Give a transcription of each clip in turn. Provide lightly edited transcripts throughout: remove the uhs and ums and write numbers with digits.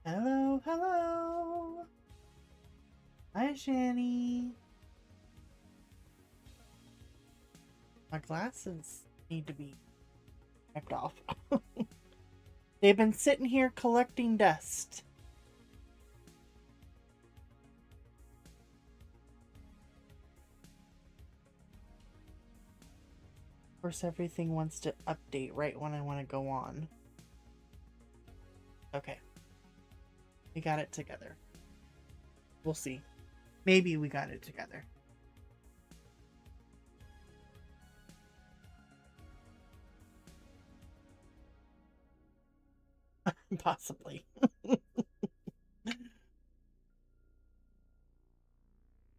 Hello, hello. Hi, Shani. My glasses need to be wiped off. They've been sitting here collecting dust. Of course, everything wants to update right when I want to go on. Okay. We got it together. We'll see. Maybe we got it together. Possibly.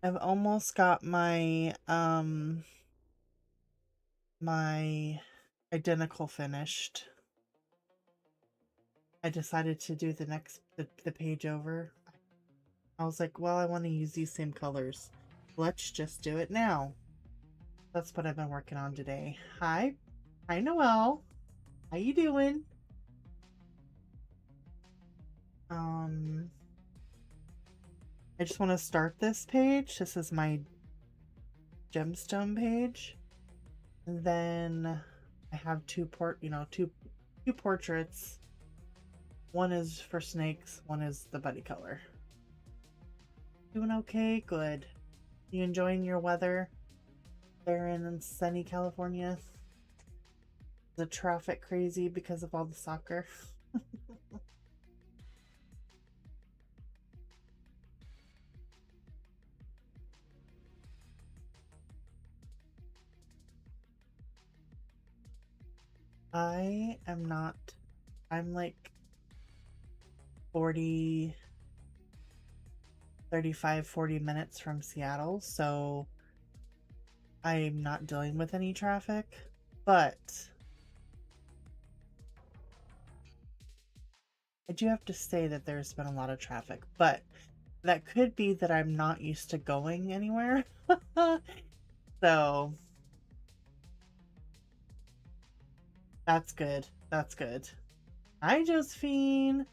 I've almost got my my identical finished. I decided to do the page over. I was like, well, I want to use these same colors. Let's just do it now. That's what I've been working on today. Hi. Hi, Noelle. How you doing? I just want to start this page. This is my gemstone page. And then I have two portraits. One is for snakes, one is the buddy color. Doing okay? Good. You enjoying your weather there in sunny California? The traffic crazy because of all the soccer? I am not. I'm like 40 minutes from Seattle, so I'm not dealing with any traffic, but I do have to say that there's been a lot of traffic, but that could be that I'm not used to going anywhere. So that's good. That's good. Hi, Josephine.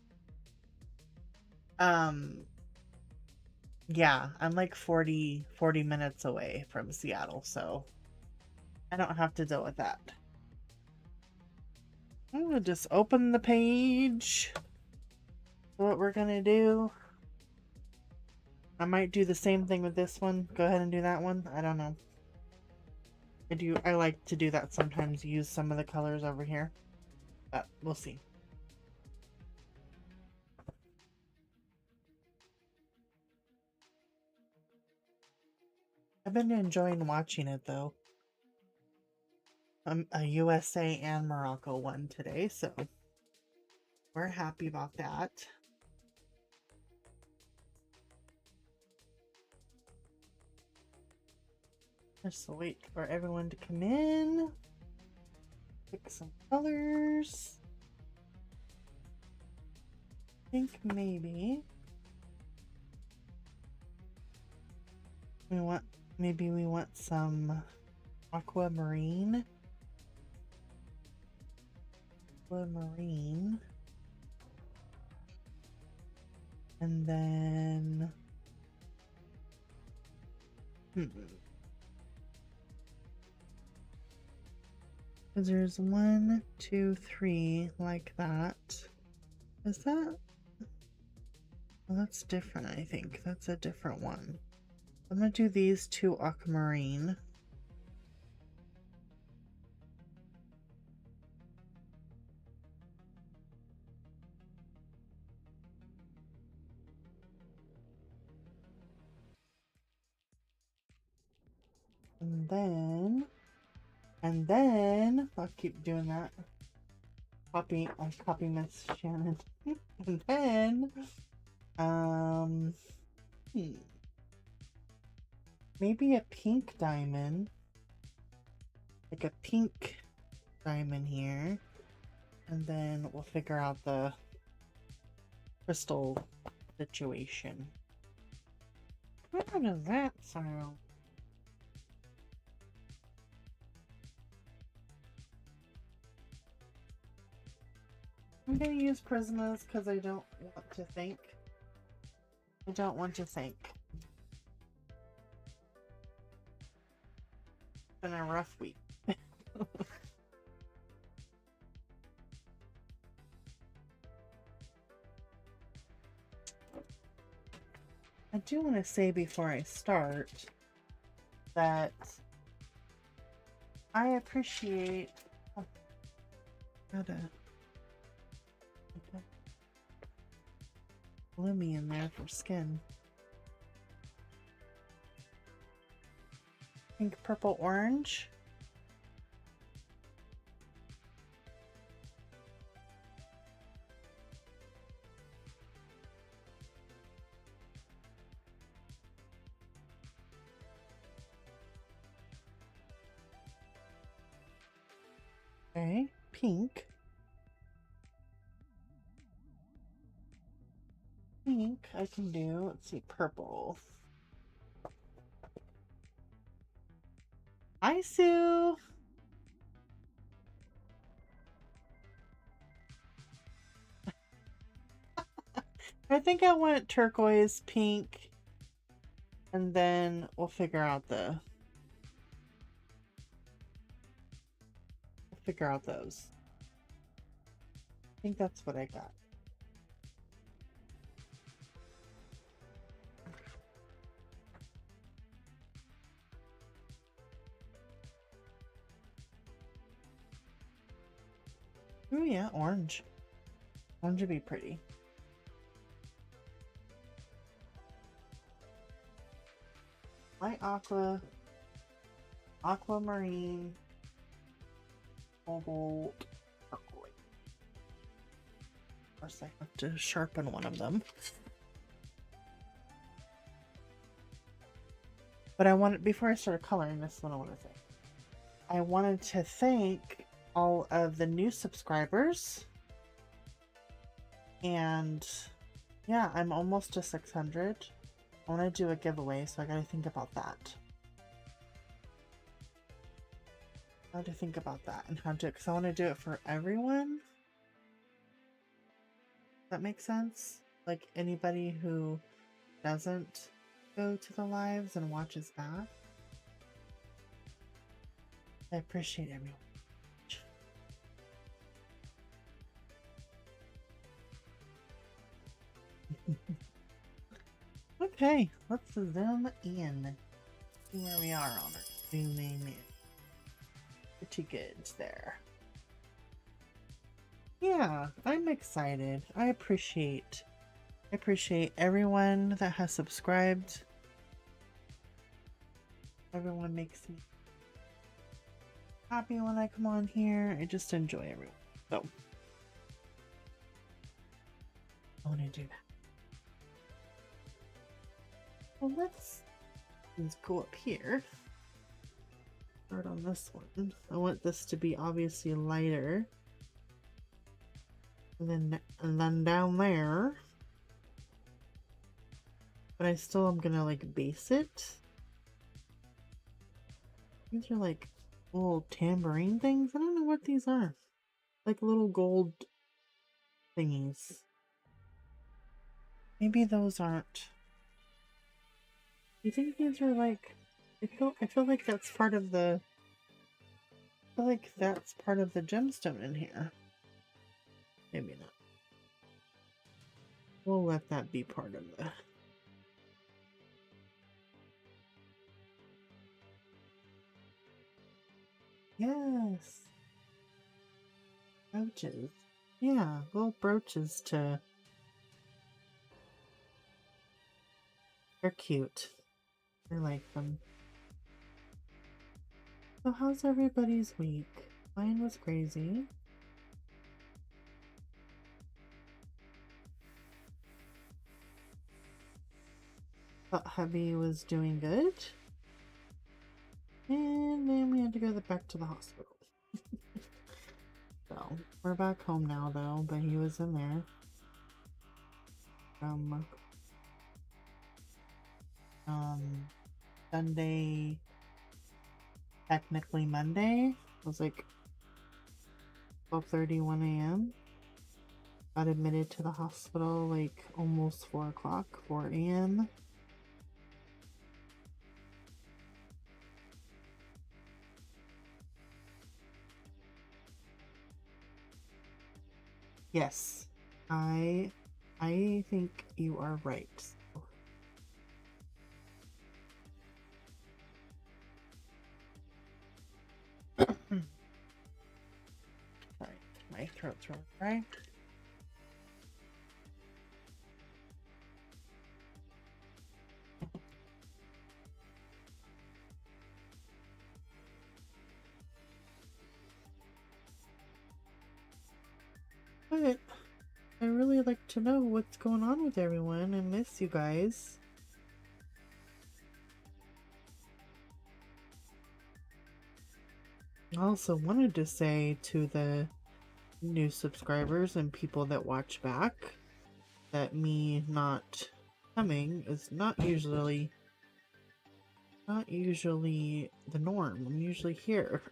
Yeah, I'm like 40 minutes away from Seattle, so I don't have to deal with that. I'm gonna just open the page. What we're gonna do. I might do the same thing with this one. Go ahead and do that one. I don't know. I like to do that sometimes, use some of the colors over here. But we'll see. I've been enjoying watching it though. I'm a USA and Morocco one today, so we're happy about that. Just wait for everyone to come in. Pick some colors. I think maybe we want some aquamarine. Aquamarine. And then because there's 1, 2, 3 like that. Is that? Well, that's different, I think. That's a different one. I'm gonna do these two aquamarine. And then I'll keep doing that. I'll copy Miss Shannon. And then maybe a pink diamond. Like a pink diamond here. And then we'll figure out the crystal situation. How does that sound? I'm gonna use Prismas because I don't want to think. I don't want to think. It's been a rough week. I do want to say before I start that I appreciate Lumi in there for skin. Pink, purple, orange. Okay, pink. Pink, I can do, let's see, purple. Hi, Sue! I think I want turquoise, pink, and then we'll figure out those. I think that's what I got. Oh yeah, orange. Orange would be pretty. Light aqua, aquamarine, cobalt, turquoise. Of course, I have to sharpen one of them. But I wanted, before I started coloring this one, I want to say, I wanted to thank all of the new subscribers. And yeah, I'm almost to 600. I want to do a giveaway, so I gotta think about that. How to think about that and how to, because I want to do it for everyone. That makes sense? Like anybody who doesn't go to the lives and watches back. I appreciate everyone. Okay, let's zoom in. See where we are on it. Zooming in. Pretty good there. Yeah, I'm excited. I appreciate everyone that has subscribed. Everyone makes me happy when I come on here. I just enjoy everyone. So I want to do that. Well, let's go up here. Start on this one. I want this to be obviously lighter. And then down there. But I still am gonna like base it. These are like little tambourine things. I don't know what these are. Like little gold thingies. Maybe those aren't. You think these are like, I feel like that's part of the, I feel like that's part of the gemstone in here. Maybe not. We'll let that be part of the. Yes. Brooches. Yeah, little brooches to. They're cute. I like them. So how's everybody's week? Mine was crazy. But hubby was doing good. And then we had to go back to the hospital. So, we're back home now though, but he was in there. Sunday, technically Monday, it was like 12:30, 1 a.m. got admitted to the hospital like almost 4 o'clock, 4 a.m. Yes, I think you are right. Sorry, my throat's really dry. But I really like to know what's going on with everyone. I miss you guys. I also wanted to say to the new subscribers and people that watch back that me not coming is not usually the norm. I'm usually here.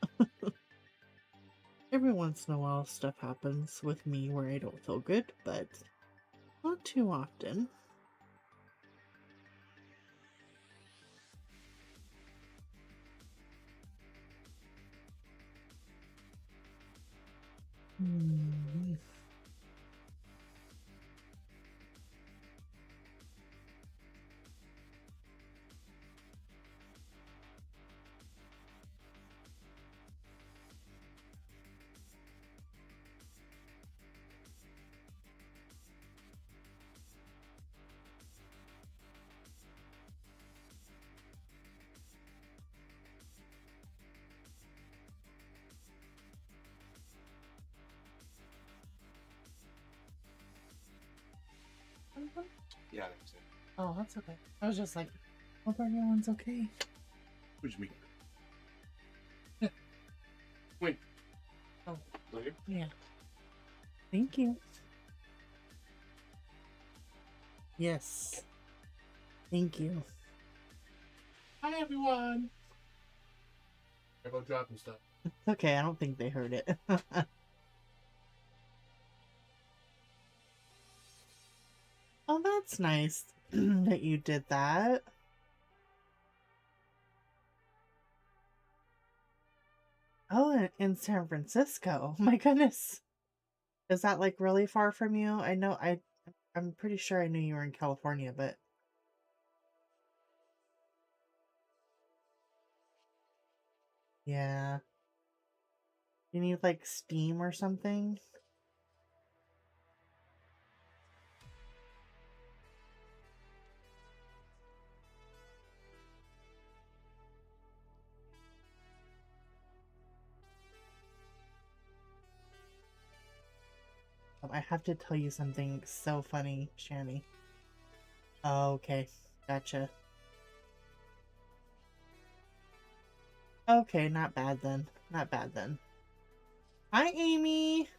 Every once in a while stuff happens with me where I don't feel good, but not too often. Yeah, that's it. Oh, that's okay. I was just like, hope everyone's okay. What do you mean? Wait. Oh. Later? Yeah. Thank you. Yes. Thank you. Hi, everyone. Sorry about dropping stuff. It's okay, I don't think they heard it. Oh, that's nice that you did that. Oh, in San Francisco. My goodness. Is that like really far from you? I know I'm pretty sure I knew you were in California, but yeah. You need like steam or something? I have to tell you something so funny, Shani. Oh, okay. Gotcha. Okay, not bad then. Not bad then. Hi, Amy!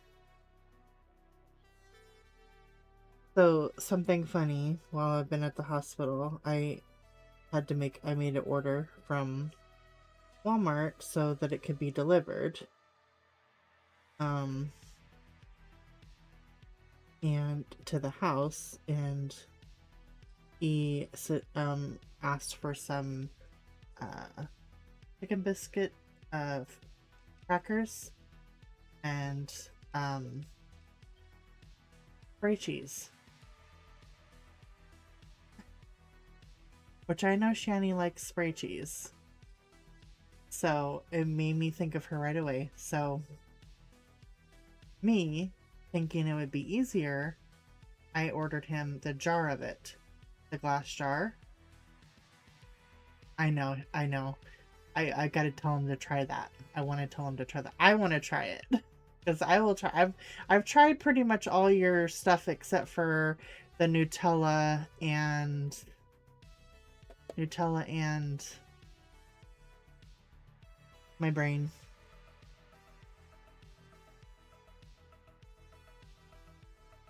So, something funny, while I've been at the hospital, I made an order from Walmart so that it could be delivered. And to the house, and he asked for some chicken biscuit crackers and spray cheese, which I know Shani likes spray cheese, so it made me think of her right away. So me thinking it would be easier, I ordered him the jar of it, the glass jar. I know. I gotta tell him to try that. I want to tell him to try that. I want to try it because I will try. I've tried pretty much all your stuff except for the Nutella and my brain.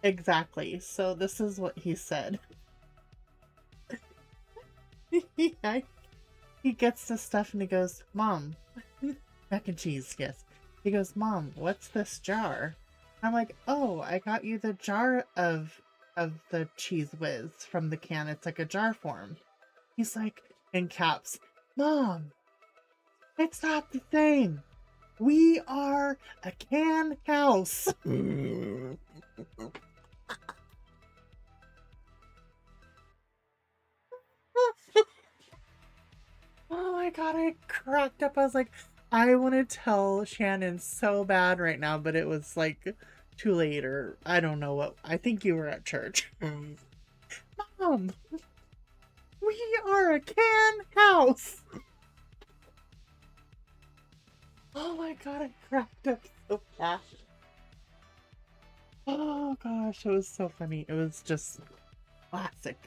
Exactly. So this is what he said. Yeah, he gets the stuff and he goes, "Mom, mac and cheese." Yes. He goes, "Mom, what's this jar?" I'm like, oh, I got you the jar of the Cheese Whiz from the can. It's like a jar form. He's like, in caps, Mom, it's not the same. We are a can house. Oh my god, I cracked up. I was like, I want to tell Shannon so bad right now, but it was like too late, or I don't know what. I think you were at church. Mom, we are a can house. Oh my god, I cracked up so fast. Oh gosh, it was so funny. It was just classic.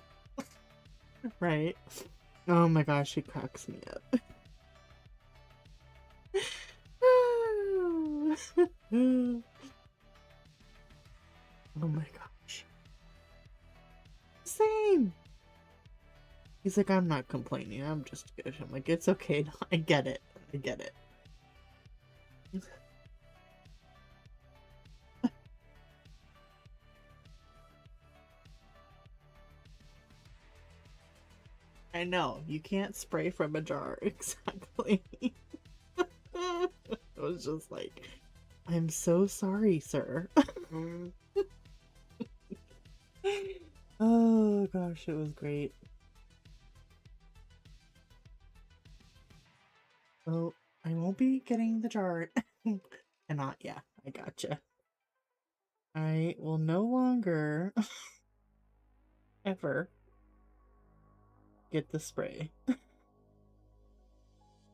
Right? Oh my gosh, he cracks me up. Oh my gosh. Same. He's like, I'm not complaining. I'm just good. I'm like, it's okay. I get it. I get it. I know. You can't spray from a jar. Exactly. It was just like, I'm so sorry, sir. Oh gosh, it was great. Well, I won't be getting the jar. Cannot, yeah, I gotcha. I will no longer ever get the spray.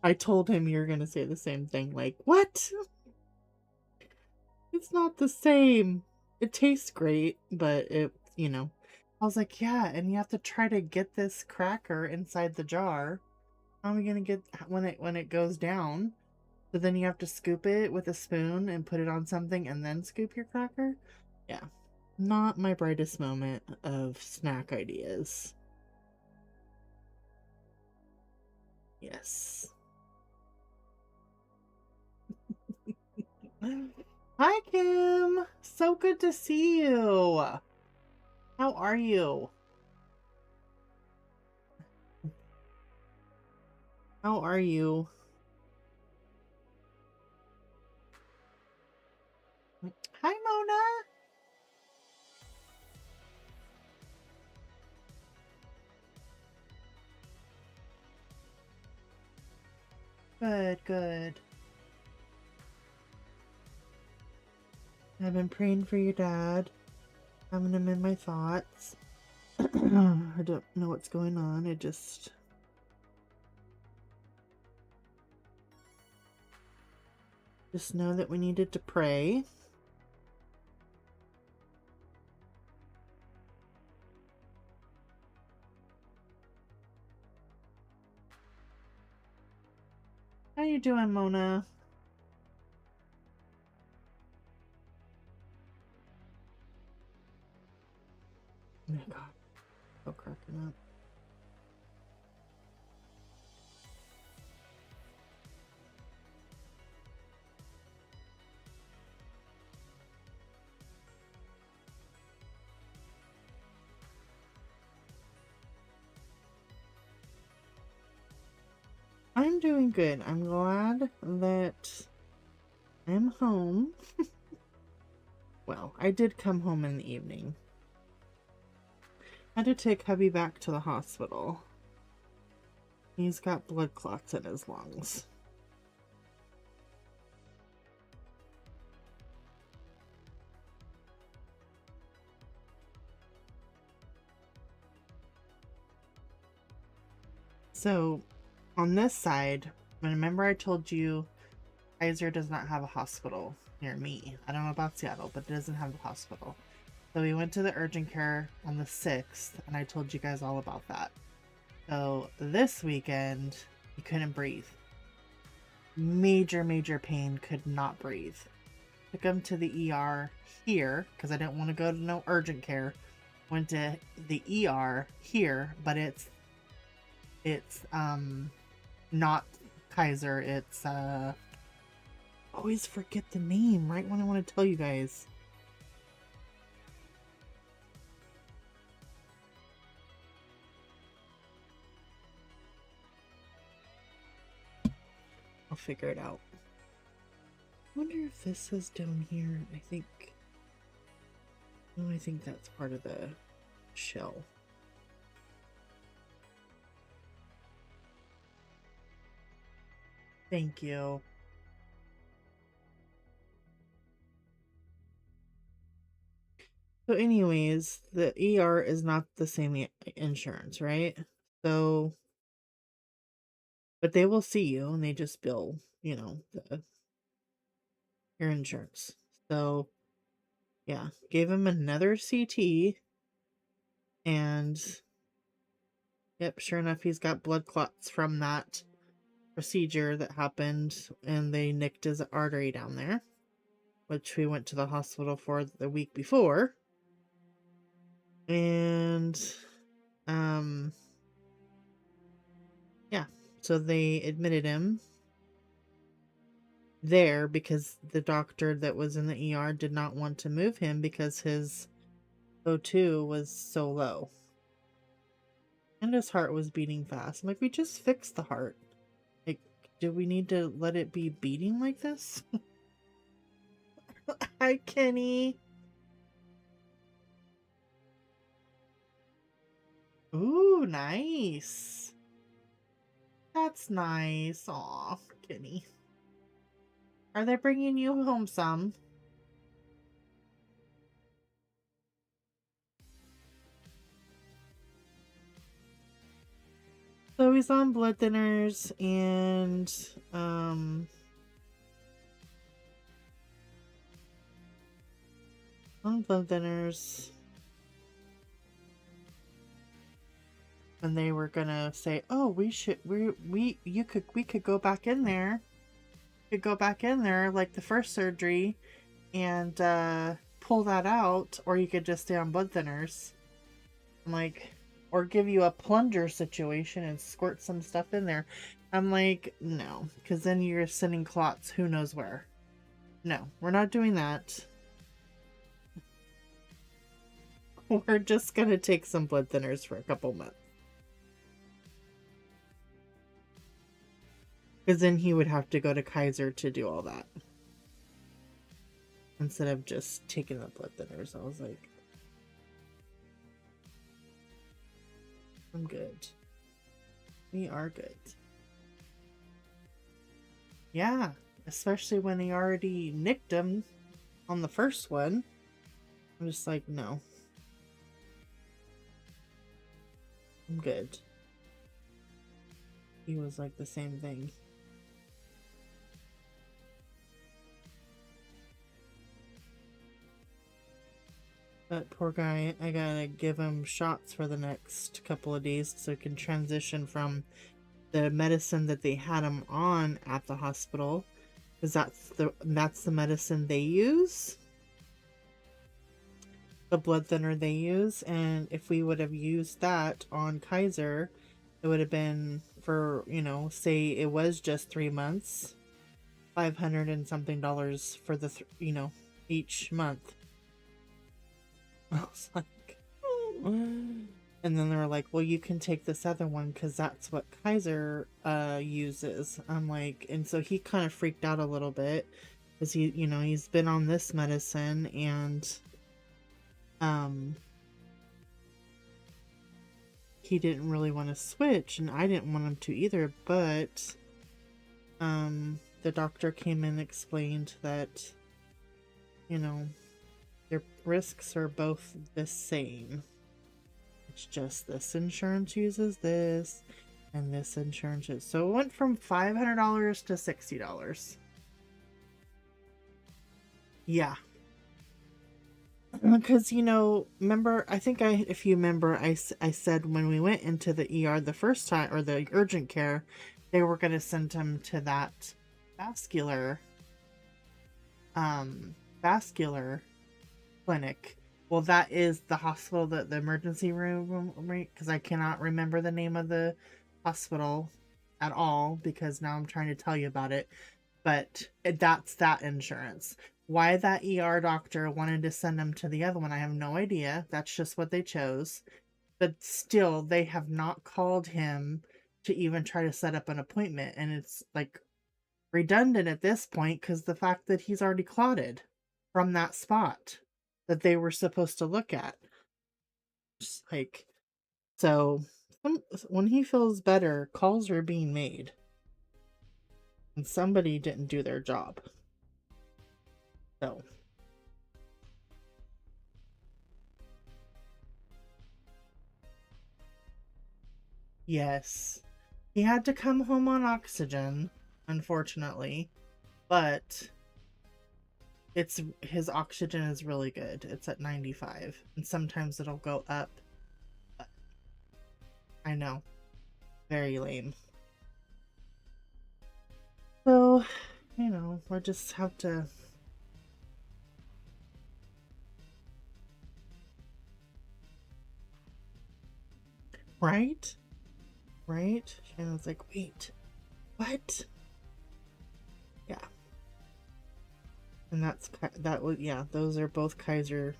I told him you're gonna say the same thing, like, what? It's not the same. It tastes great, but it, I was like, yeah, and you have to try to get this cracker inside the jar. How are we gonna get when it goes down? So then you have to scoop it with a spoon and put it on something and then scoop your cracker? Yeah. Not my brightest moment of snack ideas. Yes. Hi, Kim. So good to see you. How are you? How are you? Hi, Mona. Good, good. I've been praying for your dad, having him in my thoughts. I don't know what's going on. I just know that we needed to pray. How you doing, Mona? Oh my god. So cracking up. I'm doing good. I'm glad that I'm home. Well, I did come home in the evening. I had to take hubby back to the hospital. He's got blood clots in his lungs. So, on this side, remember I told you Kaiser does not have a hospital near me. I don't know about Seattle, but it doesn't have a hospital. So we went to the urgent care on the 6th, and I told you guys all about that. So this weekend, he couldn't breathe. Major, major pain, could not breathe. Took him to the ER here, because I didn't want to go to no urgent care. Went to the ER here, but it's not Kaiser, it's always forget the name right when I want to tell you guys. figure it out. I wonder if this is down here. I think... No, I think that's part of the shell. Thank you. So anyways, the ER is not the same insurance, right? So, but they will see you and they just bill, you know, your insurance. So, yeah, gave him another CT and yep, sure enough, he's got blood clots from that procedure that happened and they nicked his artery down there, which we went to the hospital for the week before. And, yeah, so they admitted him there because the doctor that was in the ER did not want to move him because his O2 was so low. And his heart was beating fast. I'm like, we just fixed the heart. Like, do we need to let it be beating like this? Hi, Kenny. Ooh, nice. That's nice. Aw, Kenny. Are they bringing you home some? So he's on blood thinners and, on blood thinners. And they were gonna say, oh, we could go back in there. Could go back in there like the first surgery and pull that out, or you could just stay on blood thinners. I'm like, or give you a plunger situation and squirt some stuff in there. I'm like, no, because then you're sending clots who knows where. No, we're not doing that. We're just gonna take some blood thinners for a couple months. Because then he would have to go to Kaiser to do all that. Instead of just taking the blood thinners. I was like, I'm good. We are good. Yeah, especially when he already nicked him on the first one. I'm just like, no. I'm good. He was like the same thing. That poor guy, I gotta give him shots for the next couple of days so he can transition from the medicine that they had him on at the hospital, because that's the medicine they use, the blood thinner they use. And if we would have used that on Kaiser, it would have been for, you know, say it was just 3 months, $500 and something for the you know, each month. I was like, and then they were like, well, you can take this other one because that's what Kaiser uses. I'm like, and so he kind of freaked out a little bit because he, you know, he's been on this medicine and he didn't really want to switch, and I didn't want him to either, but the doctor came in and explained that, you know, their risks are both the same. It's just this insurance uses this, and this insurance is... So it went from $500 to $60. Yeah. Because, you know, remember, if you remember, I said when we went into the ER the first time, or the urgent care, they were going to send him to that vascular clinic. Well, that is the hospital, the emergency room, because I cannot remember the name of the hospital at all, because now I'm trying to tell you about it. But that's that insurance. Why that ER doctor wanted to send him to the other one, I have no idea. That's just what they chose. But still, they have not called him to even try to set up an appointment. And it's like redundant at this point because the fact that he's already clotted from that spot that they were supposed to look at. Just like, so when he feels better, calls are being made. And somebody didn't do their job. So. Yes. He had to come home on oxygen, unfortunately. But his oxygen is really good. It's at 95. And sometimes it'll go up. But I know. Very lame. So, we'll just have to... Right? Right? Shannon's like, wait, what? Yeah. And those are both Kaiser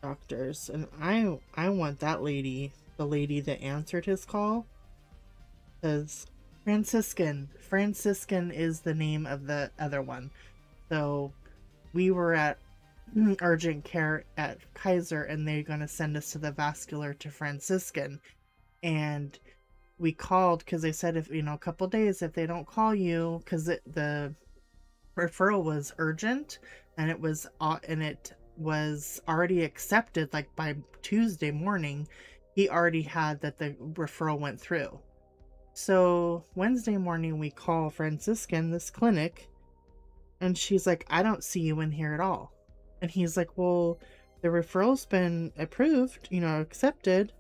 doctors. And I want that lady, the lady that answered his call, because Franciscan is the name of the other one. So we were at urgent care at Kaiser, and they're going to send us to the vascular to Franciscan. And we called because they said if a couple days, if they don't call you, because the referral was urgent and it was already accepted, like by Tuesday morning he already had that the referral went through. So Wednesday morning we call Franciscan, this clinic, and she's like, I don't see you in here at all. And he's like, well, the referral's been approved, accepted.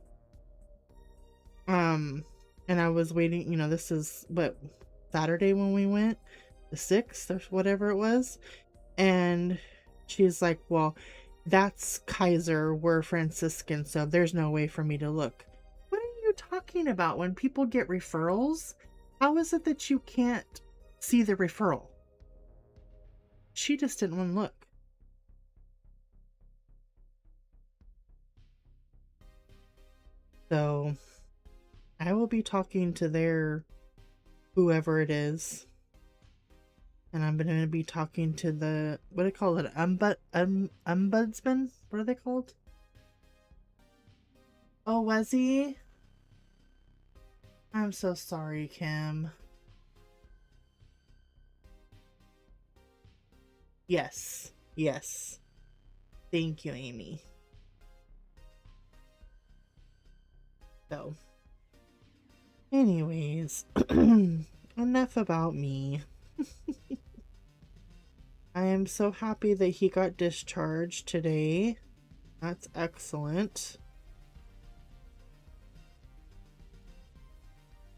And I was waiting, this is Saturday when we went, the 6th or whatever it was. And she's like, well, that's Kaiser, we're Franciscan, so there's no way for me to look. What are you talking about? When people get referrals, how is it that you can't see the referral? She just didn't want to look. So I will be talking to their whoever it is. And I'm going to be talking to the, what do they call it? Ombudsman? What are they called? Oh, was he? I'm so sorry, Kim. Yes. Yes. Thank you, Amy. So, anyways, enough about me. I am so happy that he got discharged today. That's excellent.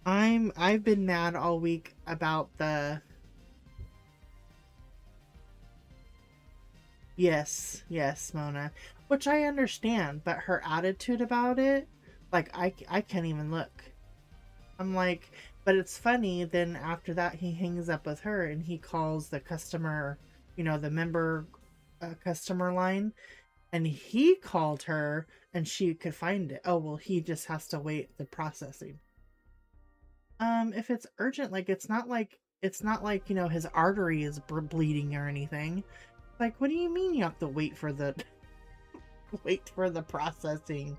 I've been mad all week about the... Yes, Mona. Which I understand, but her attitude about it, like, I can't even look. I'm like, but it's funny, then after that he hangs up with her and he calls the customer, the member customer line, and he called her and she could find it. Oh, well, he just has to wait the processing. If it's urgent, like, it's not like his artery is bleeding or anything. Like, what do you mean you have to wait for the processing?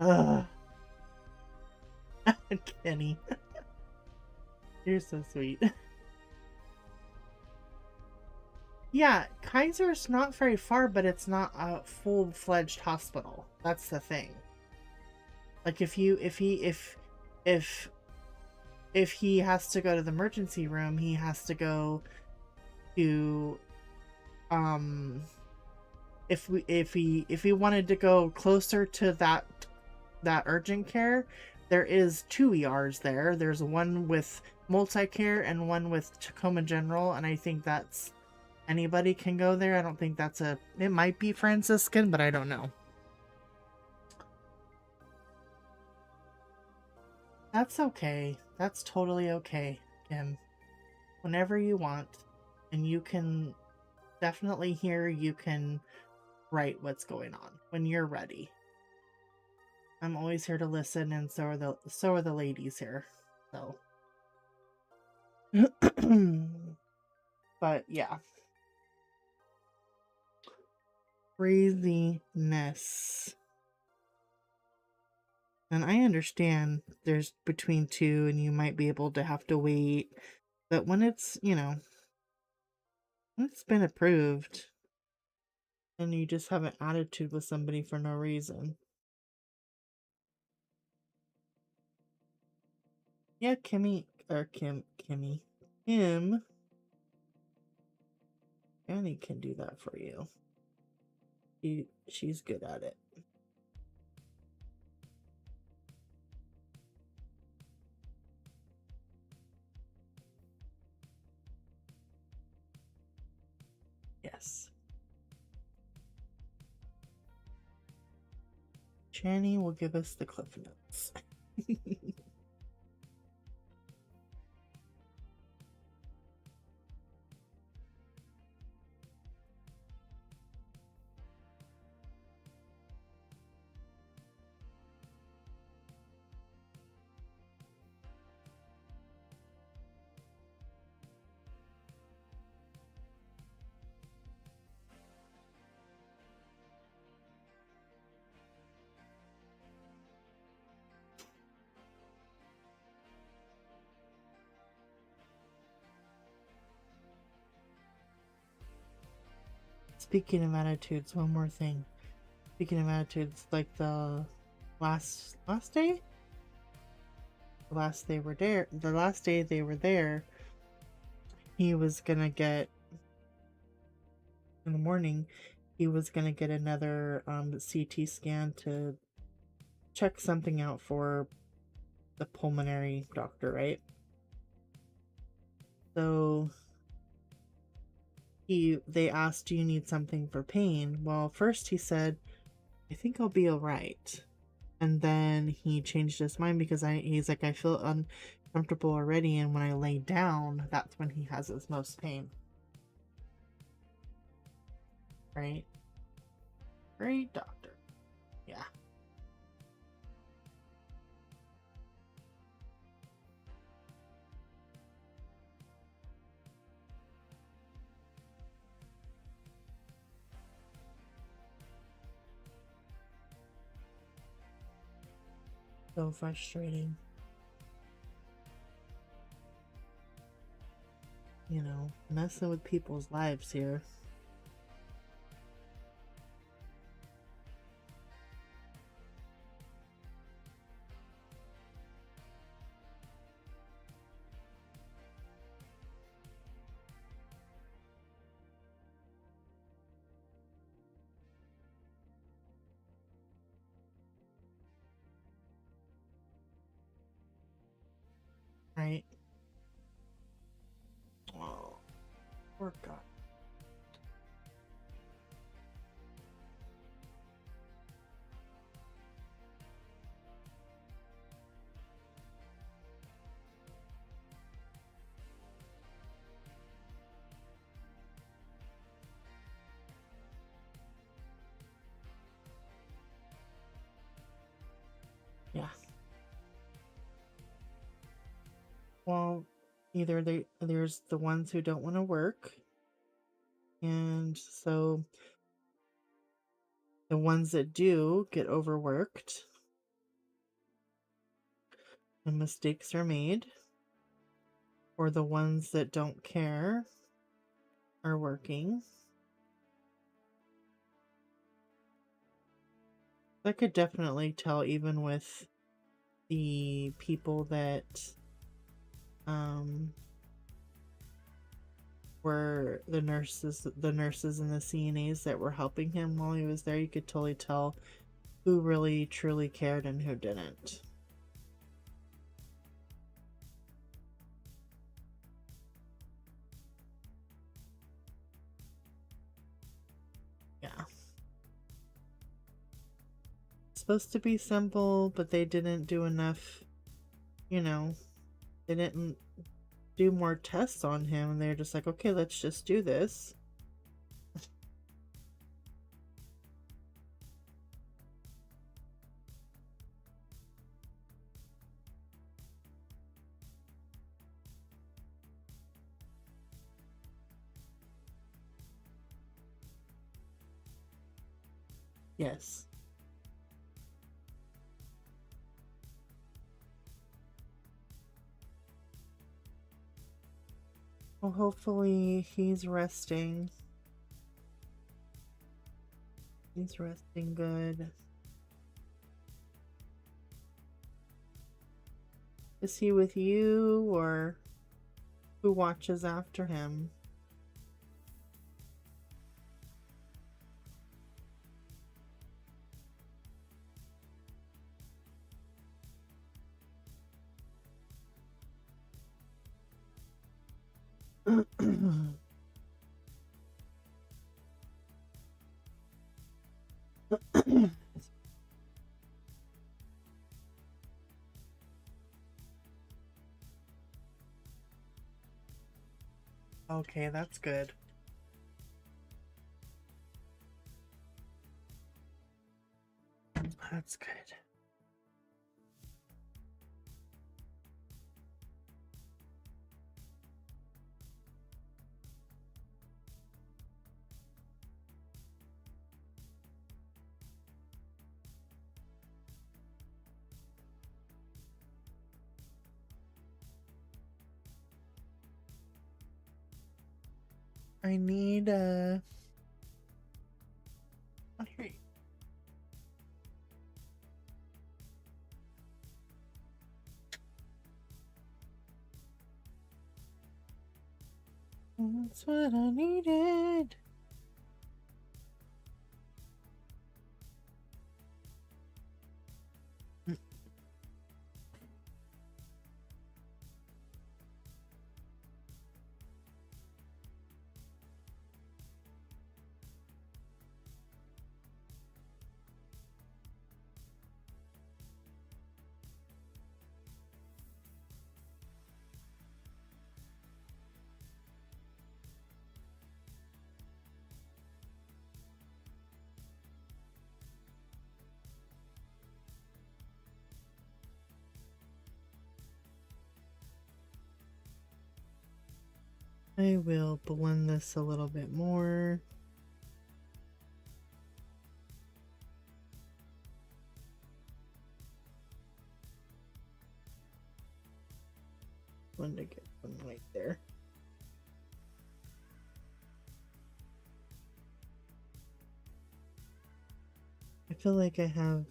Ugh. Kenny. You're so sweet. Yeah, Kaiser's not very far, but it's not a full-fledged hospital. That's the thing. Like, if he has to go to the emergency room, he has to go to if he wanted to go closer to that urgent care, there is 2 ERs there. There's one with multi-care and one with Tacoma General, and I think that's anybody can go there. I don't think that's it might be Franciscan, but I don't know. That's okay. That's totally okay, Kim. Whenever you want, and you can definitely hear, you can write what's going on when you're ready. I'm always here to listen, and so are the ladies here. So But yeah. Craziness. And I understand there's between two and you might be able to have to wait. But when it's, when it's been approved and you just have an attitude with somebody for no reason. Yeah, Kimmy, or Kimmy. Kim. Annie can do that for you. She's good at it. Yes. Channy will give us the cliff notes. Speaking of attitudes, one more thing. Speaking of attitudes, like the last day? The last day they were there, he was gonna get, in the morning, he was gonna get another CT scan to check something out for the pulmonary doctor, right? So they asked, do you need something for pain? Well, first he said, I think I'll be all right. And then he changed his mind because he's like, I feel uncomfortable already. And when I lay down, that's when he has his most pain. Right? Great doctor. Yeah. So frustrating. Messing with people's lives here. Right? Oh, poor guy. Yeah. Well, either there's the ones who don't want to work, and so the ones that do get overworked and mistakes are made, or the ones that don't care are working. I could definitely tell, even with the people that were the nurses and the CNAs that were helping him while he was there. You could totally tell who really truly cared and who didn't. Yeah. It's supposed to be simple, but they didn't do enough, they didn't do more tests on him, and they're just like, okay, let's just do this. Yes. Well, hopefully he's resting. He's resting good. Is he with you, or who watches after him? Okay, that's good. That's good. I need okay. That's what I needed. I will blend this a little bit more. Blend to get one right there. I feel like I have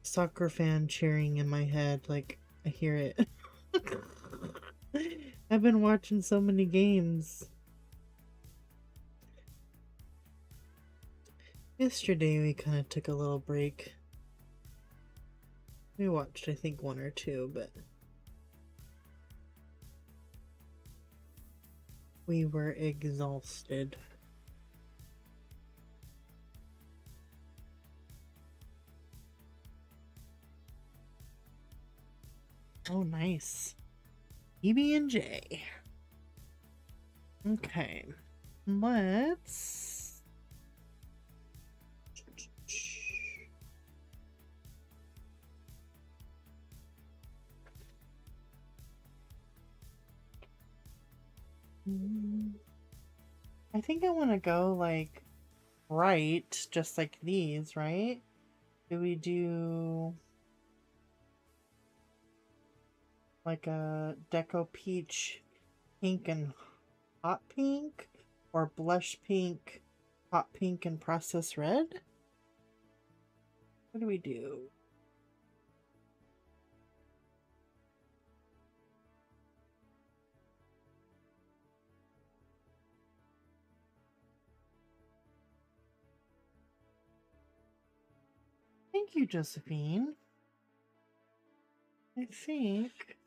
soccer fan cheering in my head, like I hear it. I've been watching so many games. Yesterday we kind of took a little break. We watched, I think, one or two, but we were exhausted. Oh, nice. PB&J. Okay. Let's... I think I want to go, like, right, just like these, right? Do we do... like a Deco Peach pink and hot pink, or blush pink, hot pink, and process red? What do we do? Thank you, Josephine. I think...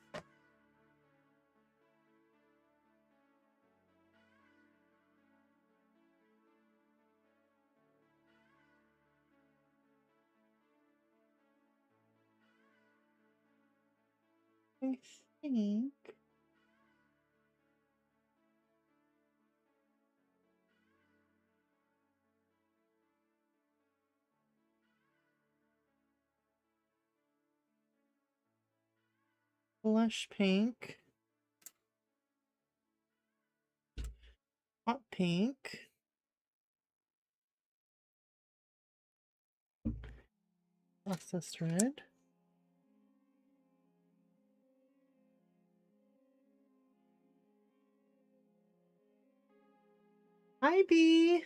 I think... blush pink, hot pink, Processed thread. Hi, Bee.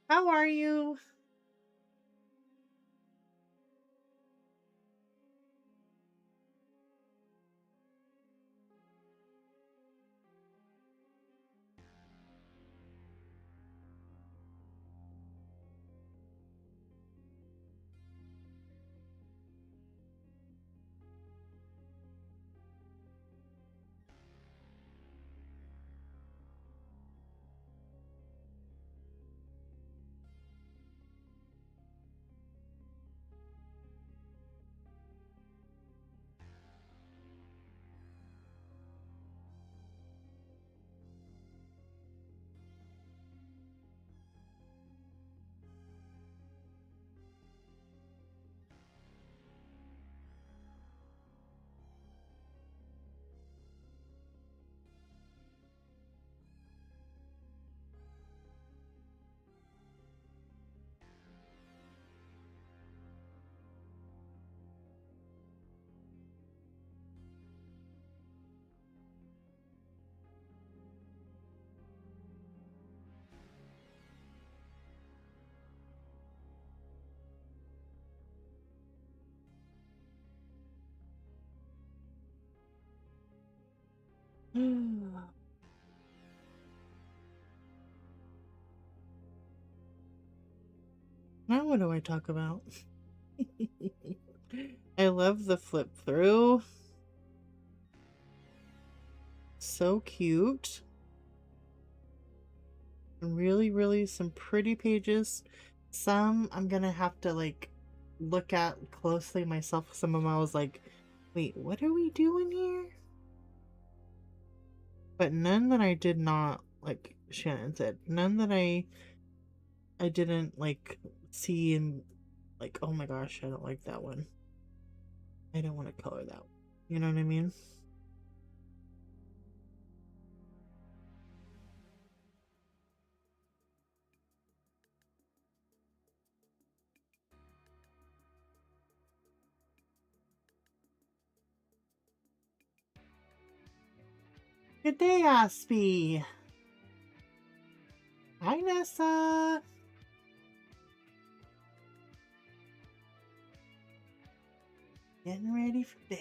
How are you? Now what do I talk about? I love the flip through. So cute. Really, really some pretty pages. Some I'm gonna have to like look at closely myself. Some of them I was like, wait, what are we doing here? But none that I did not, like Shannon said, none that I didn't like see and like, oh my gosh, I don't like that one. I don't want to color that one. You know what I mean? Good day, Aspie. Hi, Nessa. Getting ready for bed.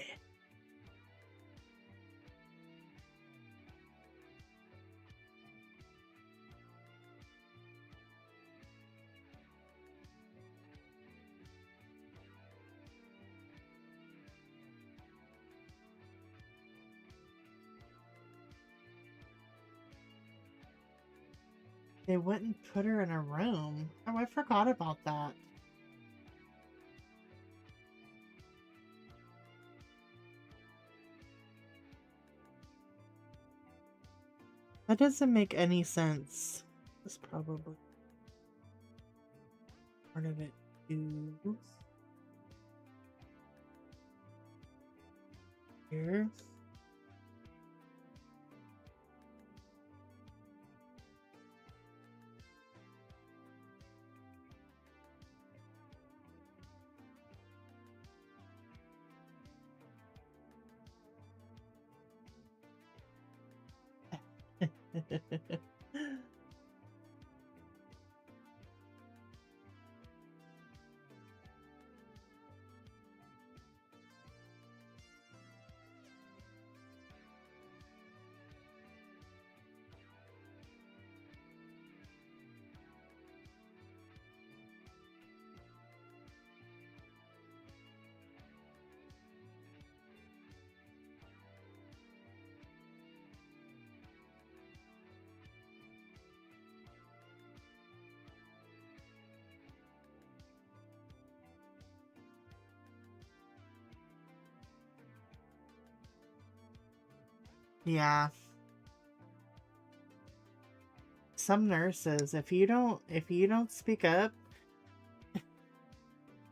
They wouldn't put her in a room. Oh, I forgot about that. That doesn't make any sense. That's probably part of it too. Here. Yeah. Some nurses, if you don't speak up,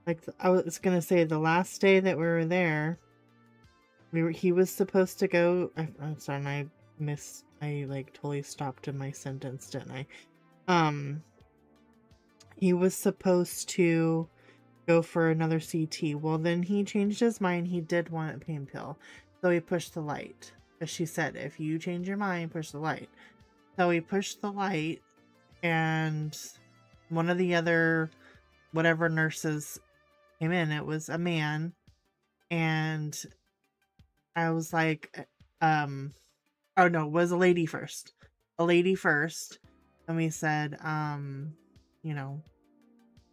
like I was gonna say, the last day that we were there, he was supposed to go. I'm sorry, I like totally stopped in my sentence, didn't I? He was supposed to go for another CT. Well, then he changed his mind. He did want a pain pill. So he pushed the light. As she said, if you change your mind, push the light. So he pushed the light, and one of the other whatever nurses came in. It was a man. And I was like, oh no, it was a lady first. A lady first. And we said, you know,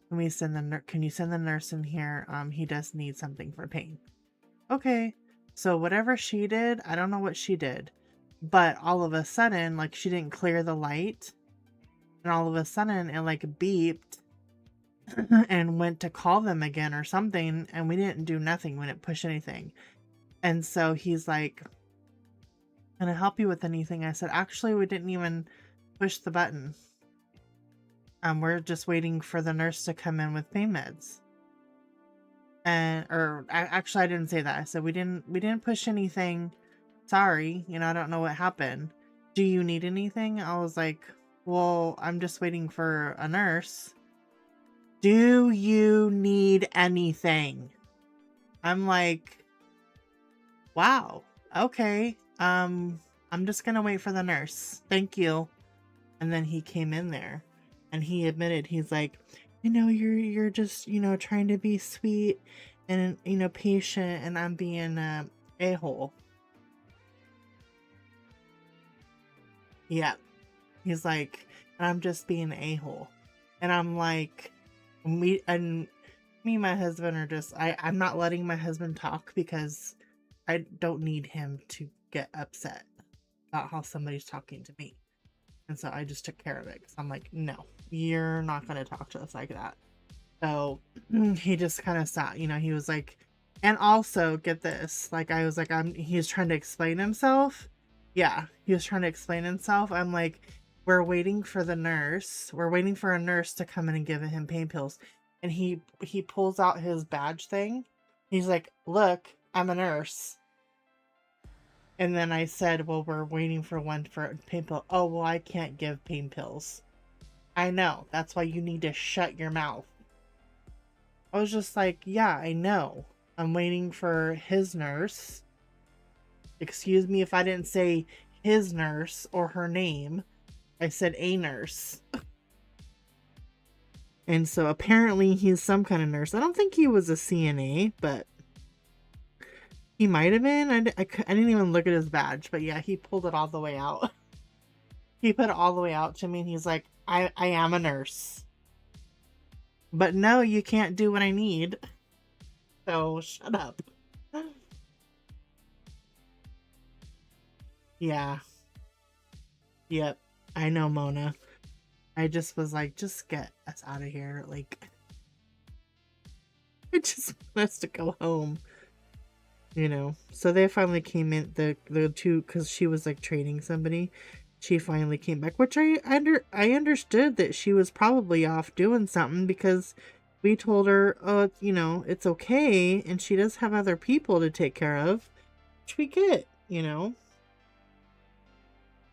can you send the nurse in here? He does need something for pain. Okay. So whatever she did, I don't know what she did, but all of a sudden, like, she didn't clear the light, and all of a sudden it like beeped and went to call them again or something, and we didn't do nothing. We didn't push anything. And so he's like, can I help you with anything? I said, actually, we didn't even push the button. We're just waiting for the nurse to come in with pain meds. Actually, I didn't say that. I said, we didn't push anything. Sorry, I don't know what happened. Do you need anything? I was like, well, I'm just waiting for a nurse. Do you need anything? I'm like, wow, okay. I'm just gonna wait for the nurse. Thank you. And then he came in there and he admitted, he's like, I know you're just, trying to be sweet and, patient, and I'm being a-hole. Yeah. He's like, and I'm just being a-hole. And I'm like, me and my husband are just, I'm not letting my husband talk because I don't need him to get upset about how somebody's talking to me. And so I just took care of it because I'm like, no, you're not going to talk to us like that. So he just kind of sat, he was like, and also get this, like, I was like, he was trying to explain himself. Yeah, he was trying to explain himself. I'm like, we're waiting for the nurse. We're waiting for a nurse to come in and give him pain pills. And he pulls out his badge thing. He's like, look, I'm a nurse. And then I said, well, we're waiting for one for a pain pill. Oh, well, I can't give pain pills. I know. That's why you need to shut your mouth. I was just like, yeah, I know. I'm waiting for his nurse. Excuse me if I didn't say his nurse or her name. I said a nurse. And so apparently he's some kind of nurse. I don't think he was a CNA, but he might have been. I didn't even look at his badge, but yeah, he pulled it all the way out. He put it all the way out to me, and he's like, I am a nurse. But no, you can't do what I need. So shut up. Yeah. Yep. I know, Mona. I just was like, just get us out of here. Like, I just want us to go home. So they finally came in, the two, because she was like training somebody. She finally came back, which I understood that she was probably off doing something, because we told her, oh, it's okay, and she does have other people to take care of, which we get,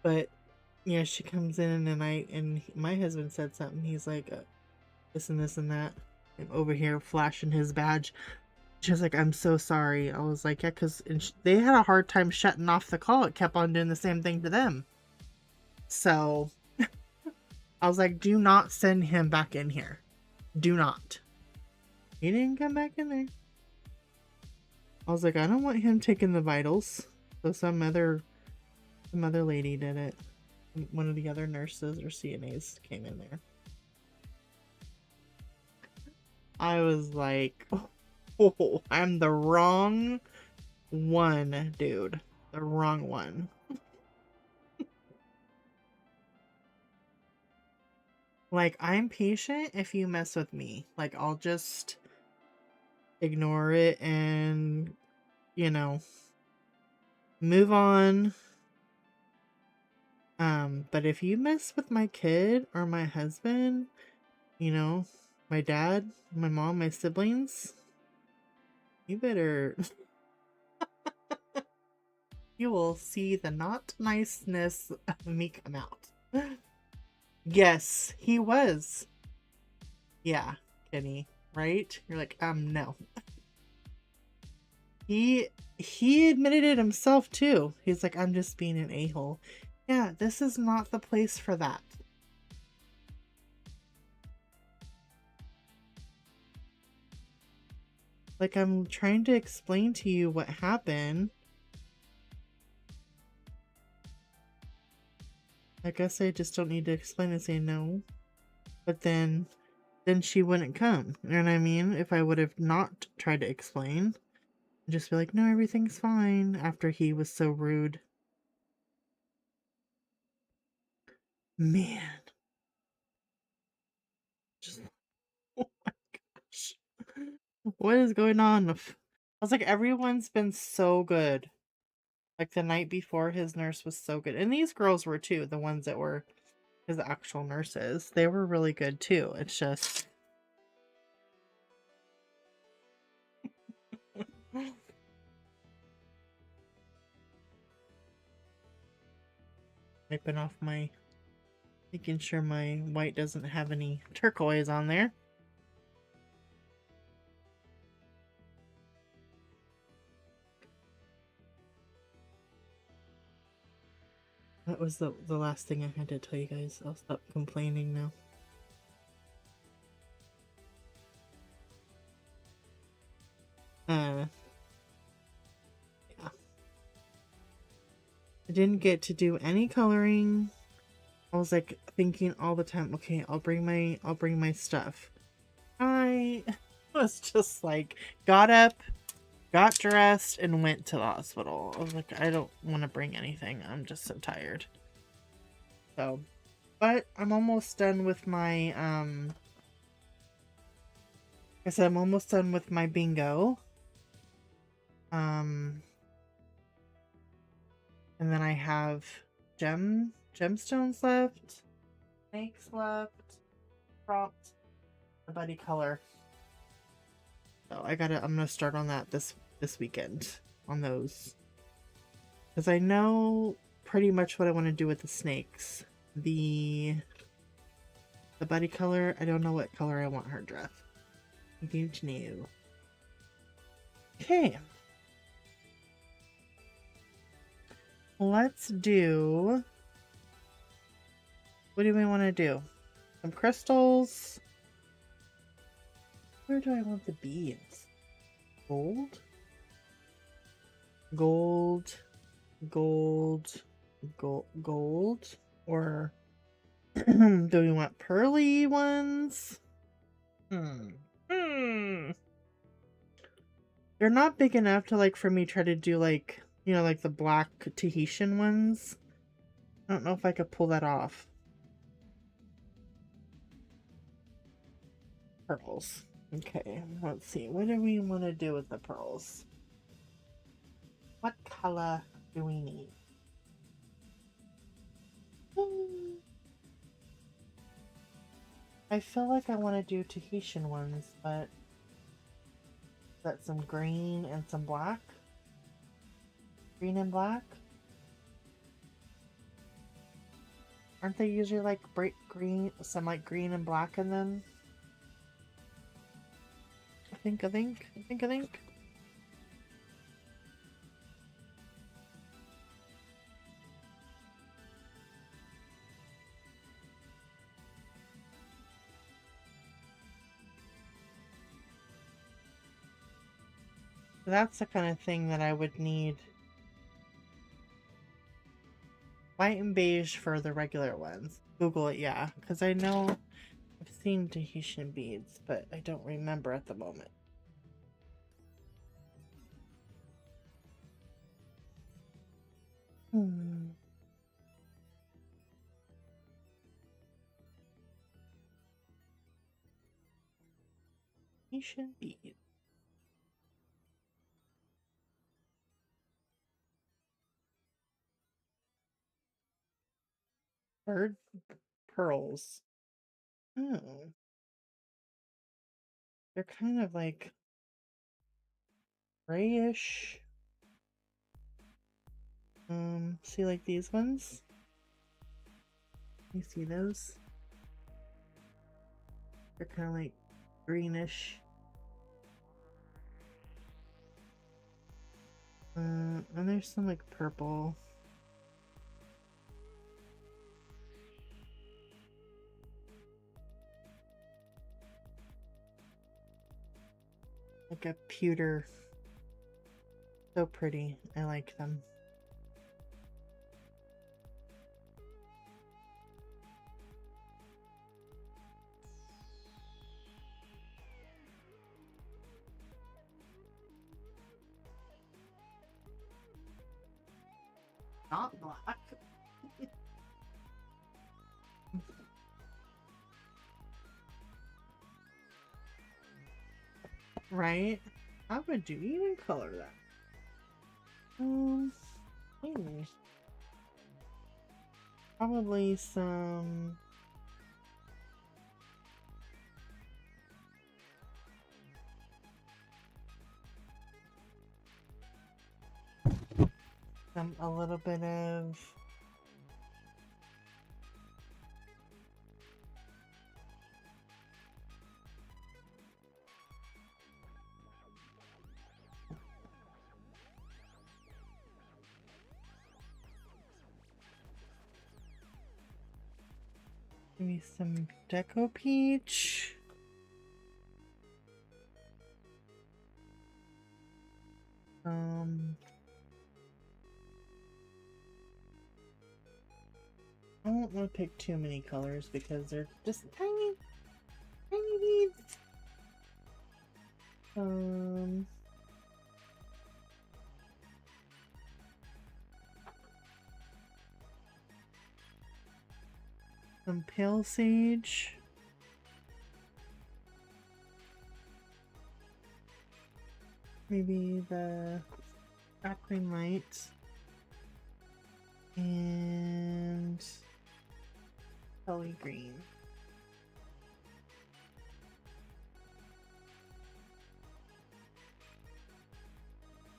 but she comes in, and my husband said something. He's like, this and this and that, and over here flashing his badge. She was like, I'm so sorry. I was like, yeah, because they had a hard time shutting off the call. It kept on doing the same thing to them. So I was like, do not send him back in here. Do not. He didn't come back in there. I was like, I don't want him taking the vitals. So some other lady did it. One of the other nurses or CNAs came in there. I was like, oh, I'm the wrong one, dude. The wrong one. Like, I'm patient if you mess with me. Like, I'll just ignore it and, move on. But if you mess with my kid or my husband, my dad, my mom, my siblings, you better... You will see the not niceness of me come out. Yes, he was. Yeah, Kenny. right? You're like, no. He admitted it himself too. He's like, I'm just being an a-hole. Yeah, this is not the place for that. Like, I'm trying to explain to you what happened. I guess I just don't need to explain and say no. But then she wouldn't come. You know what I mean? If I would have not tried to explain, just be like, no, everything's fine, after he was so rude. Man. Just, oh my gosh. What is going on? I was like, everyone's been so good. Like, the night before, his nurse was so good. And these girls were too, the ones that were his actual nurses. They were really good too. It's just... wiping off my... making sure my white doesn't have any turquoise on there. That was the last thing I had to tell you guys. I'll stop complaining now. Yeah. I didn't get to do any coloring. I was like thinking all the time, okay, I'll bring my stuff. I was just like, got up, got dressed, and went to the hospital. I was like, I don't want to bring anything. I'm just so tired. So, but I'm almost done with my, like I said, I'm almost done with my bingo. And then I have gemstones left, snakes left, prompts, a buddy color. So I'm gonna start on that this weekend on those. Because I know pretty much what I want to do with the snakes. The buddy color, I don't know what color I want her dress. I don't know. Okay. Let's do... what do we want to do? Some crystals. Where do I want the beads? Gold? Gold. Gold. Gold. Or do we want pearly ones? They're not big enough to, like, for me try to do, like, you know, like the black Tahitian ones. I don't know if I could pull that off. Pearls. Okay, let's see. What do we want to do with the pearls? What color do we need? I feel like I want to do Tahitian ones, but that's some green and some black. Green and black? Aren't they usually like bright green, some like green and black in them? I think. That's the kind of thing that I would need. White and beige for the regular ones. Google it, yeah. Because I know I've seen Tahitian beads, but I don't remember at the moment. Tahitian beads. Bird pearls. Oh. They're kind of like grayish. See, like these ones? You see those? They're kind of like greenish. And there's some like purple. Like a pewter. So pretty. I like them. Not black. Right? How would you even color that? Maybe. Probably some. A little bit of. Maybe some Deco Peach. I won't want to pick too many colors because they're just tiny beads. Some pale sage. Maybe the green light. And Kelly green.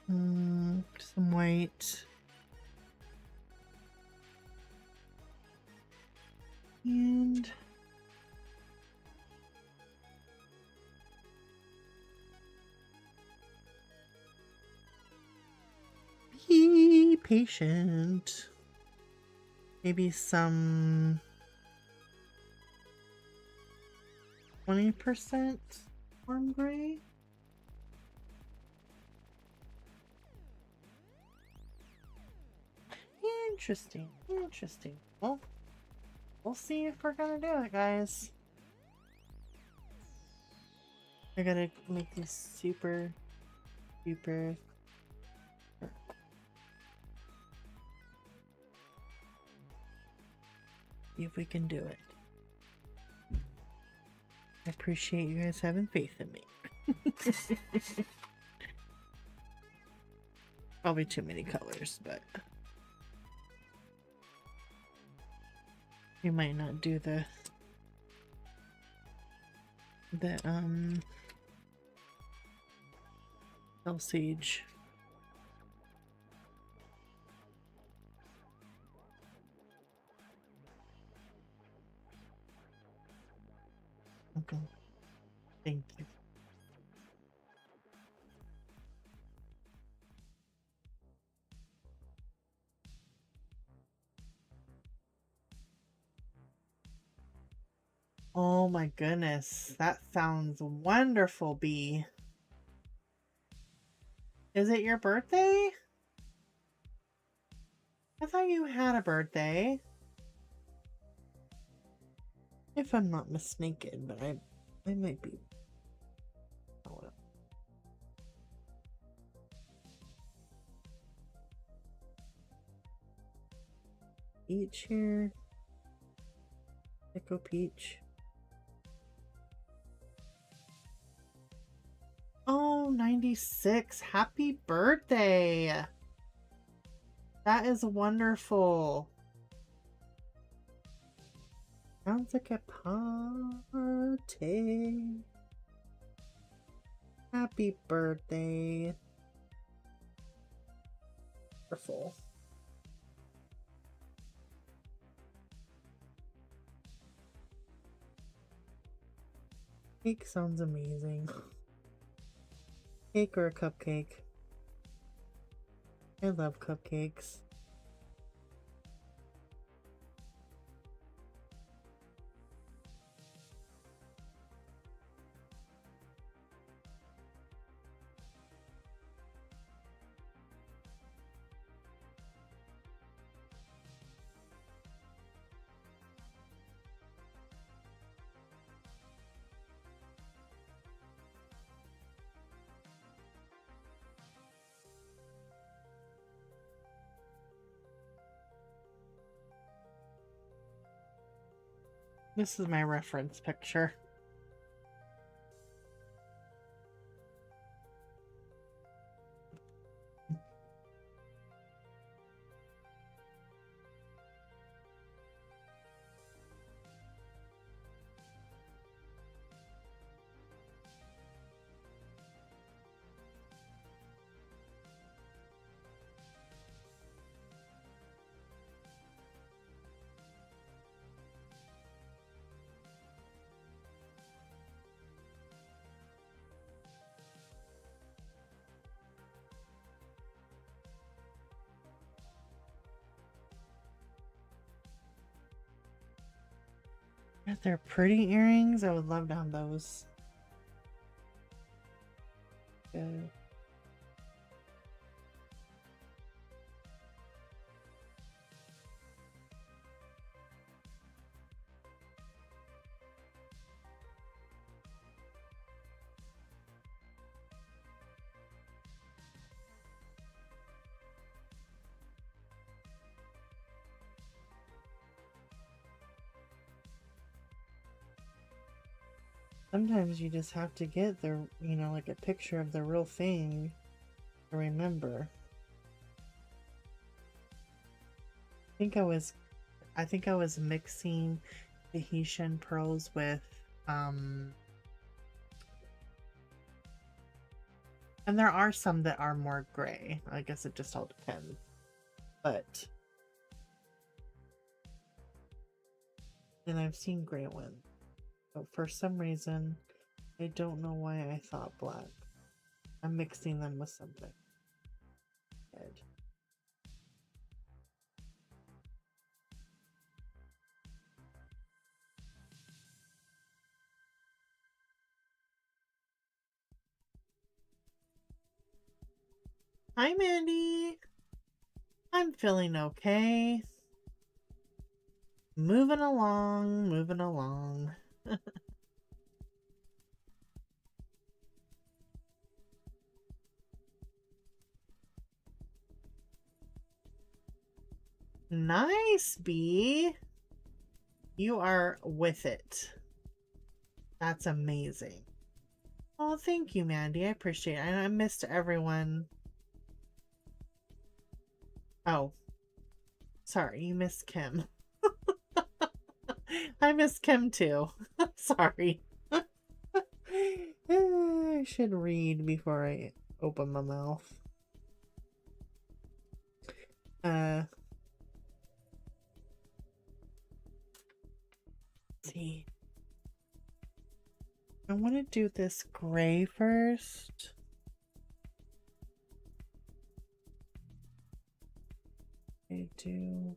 Some white. And be patient. Maybe some 20% warm gray. Interesting. Well, we'll see if we're gonna do it, guys. I gotta make these super. See if we can do it. I appreciate you guys having faith in me. Probably too many colors, but you might not do the Sage. Okay. Thank you. Oh my goodness, that sounds wonderful, Bee. Is it your birthday? I thought you had a birthday. If I'm not mistaken, but I might be. Oh well. Peach here. Echo Peach. Oh, 96. Happy birthday. That is wonderful. Sounds like a party. Happy birthday. Wonderful. Cake sounds amazing. Cake or a cupcake? I love cupcakes. This is my reference picture. If they're pretty earrings, I would love to have those. Good. Sometimes you just have to get the, you know, like a picture of the real thing to remember. I think I was mixing Tahitian pearls with, and there are some that are more gray. I guess it just all depends. But, and I've seen gray ones. But for some reason, I don't know why I thought black. I'm mixing them with something. Good. Hi, Mandy. I'm feeling okay. Moving along, moving along. Nice, Bee. You are with it. That's amazing. Oh, thank you, Mandy. I appreciate it. I missed everyone. Oh, sorry, you missed Kim. I miss Kim too. Sorry. I should read before I open my mouth. Let's see. I want to do this gray first. I do.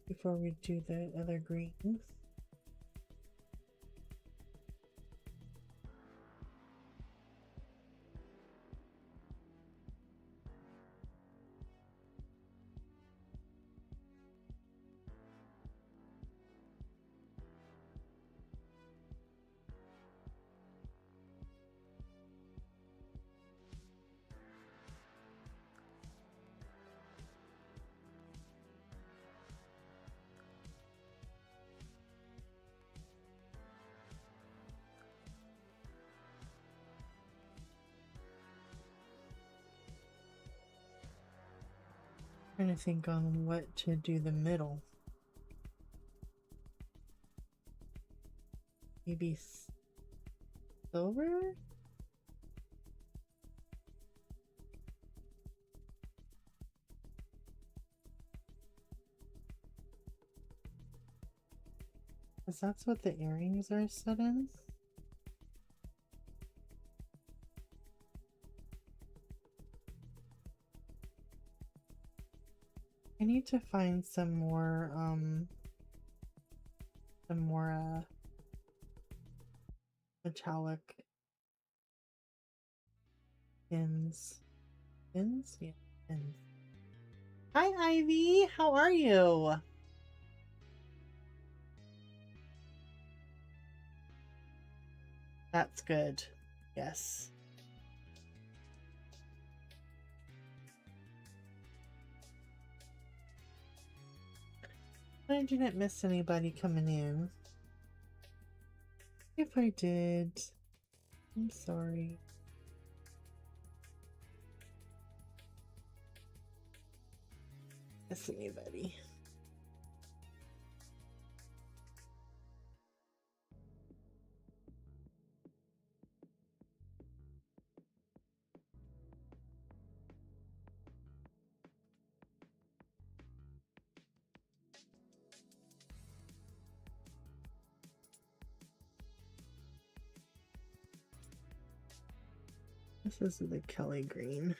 Before we do the other greens. Trying to think on what to do the middle. Maybe silver? Because that's what the earrings are set in. I need to find some more metallic pins. Pins? Yeah, pins. Hi Ivy, how are you? That's good. Yes. I didn't miss anybody coming in. If I did, I'm sorry. Miss anybody. This is the Kelly green.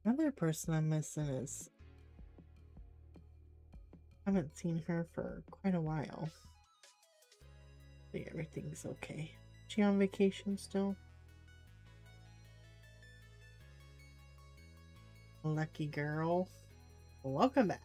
Another person I'm missing is I haven't seen her for quite a while. I think everything's okay. She on vacation still? Lucky girl. Welcome back.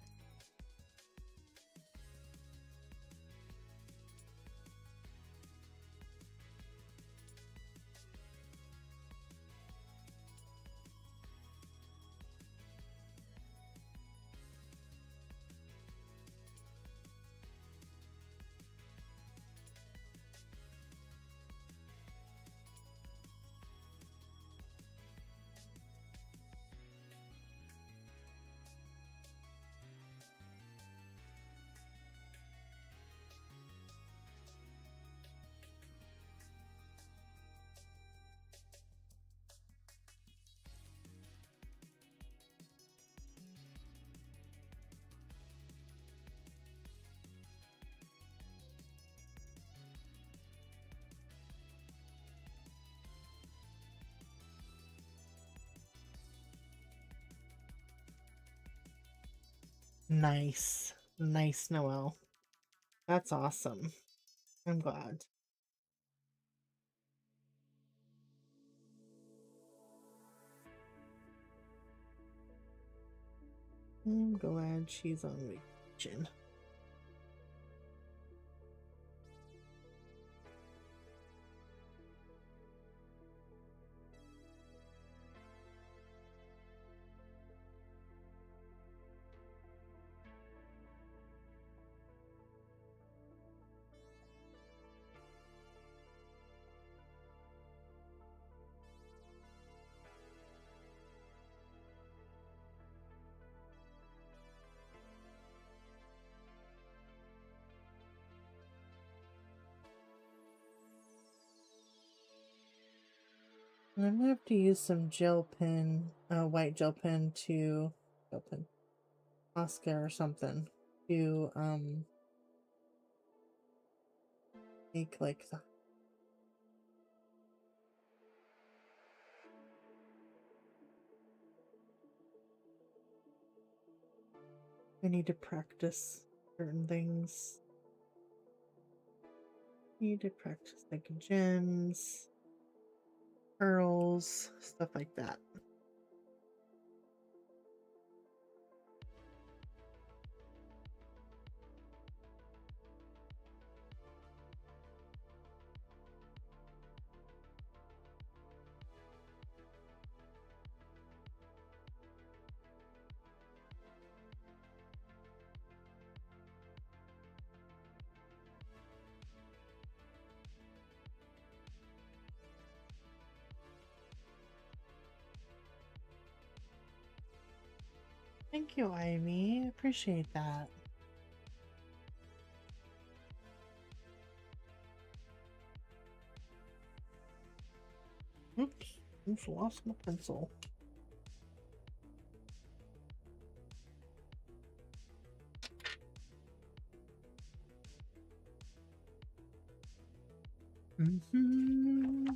Nice. Nice, Noelle. That's awesome. I'm glad. I'm glad she's on vacation. I'm gonna have to use some gel pen, white gel pen Oscar or something to make like the I need to practice certain things. Need to practice like gems, pearls, stuff like that. Thank you, Ivy. Appreciate that. Oops, I've lost my pencil. Mm-hmm.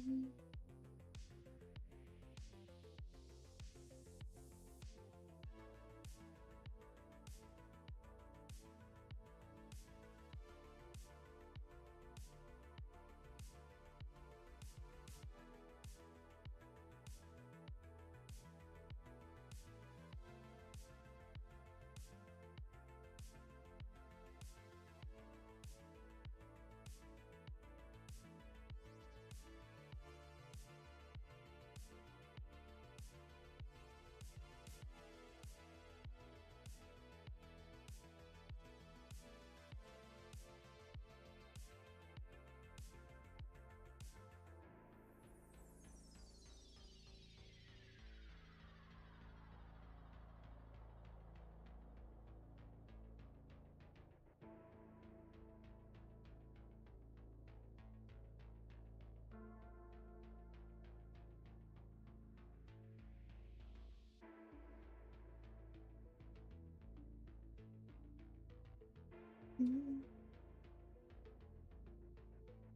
I'm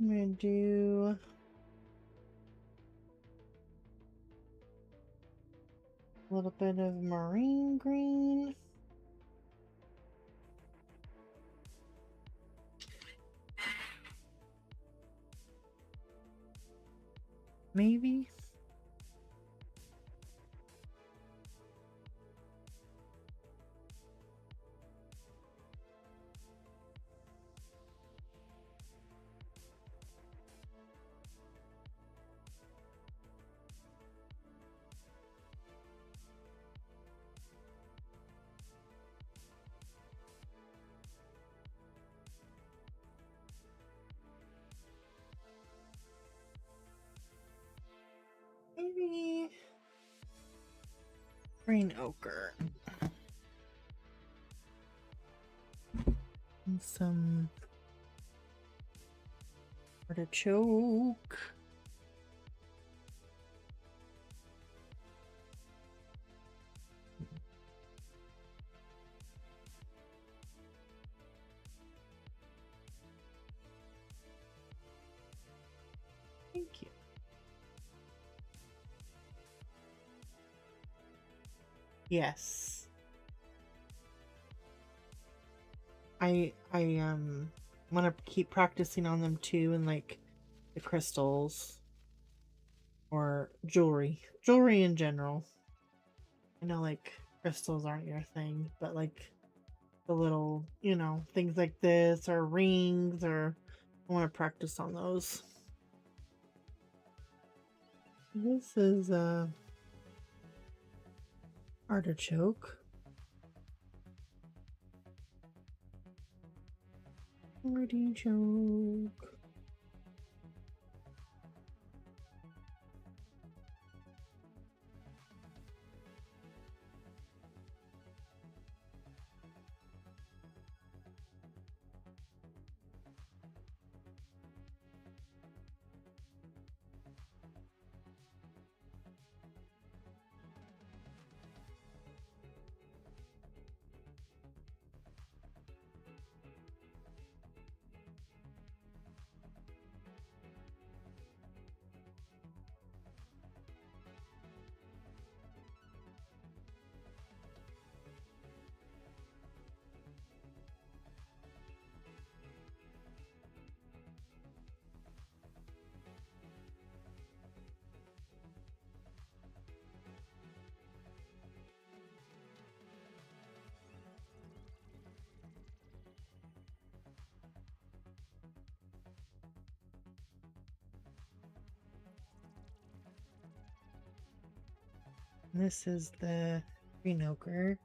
gonna do a little bit of marine green. Maybe. Maybe green ochre. And some artichoke. Thank you. Yes. I want to keep practicing on them too, and like the crystals or jewelry in general. I know like crystals aren't your thing, but like the little, things like this or rings, or I want to practice on those. This is artichoke. Artichoke. This is the green ochre.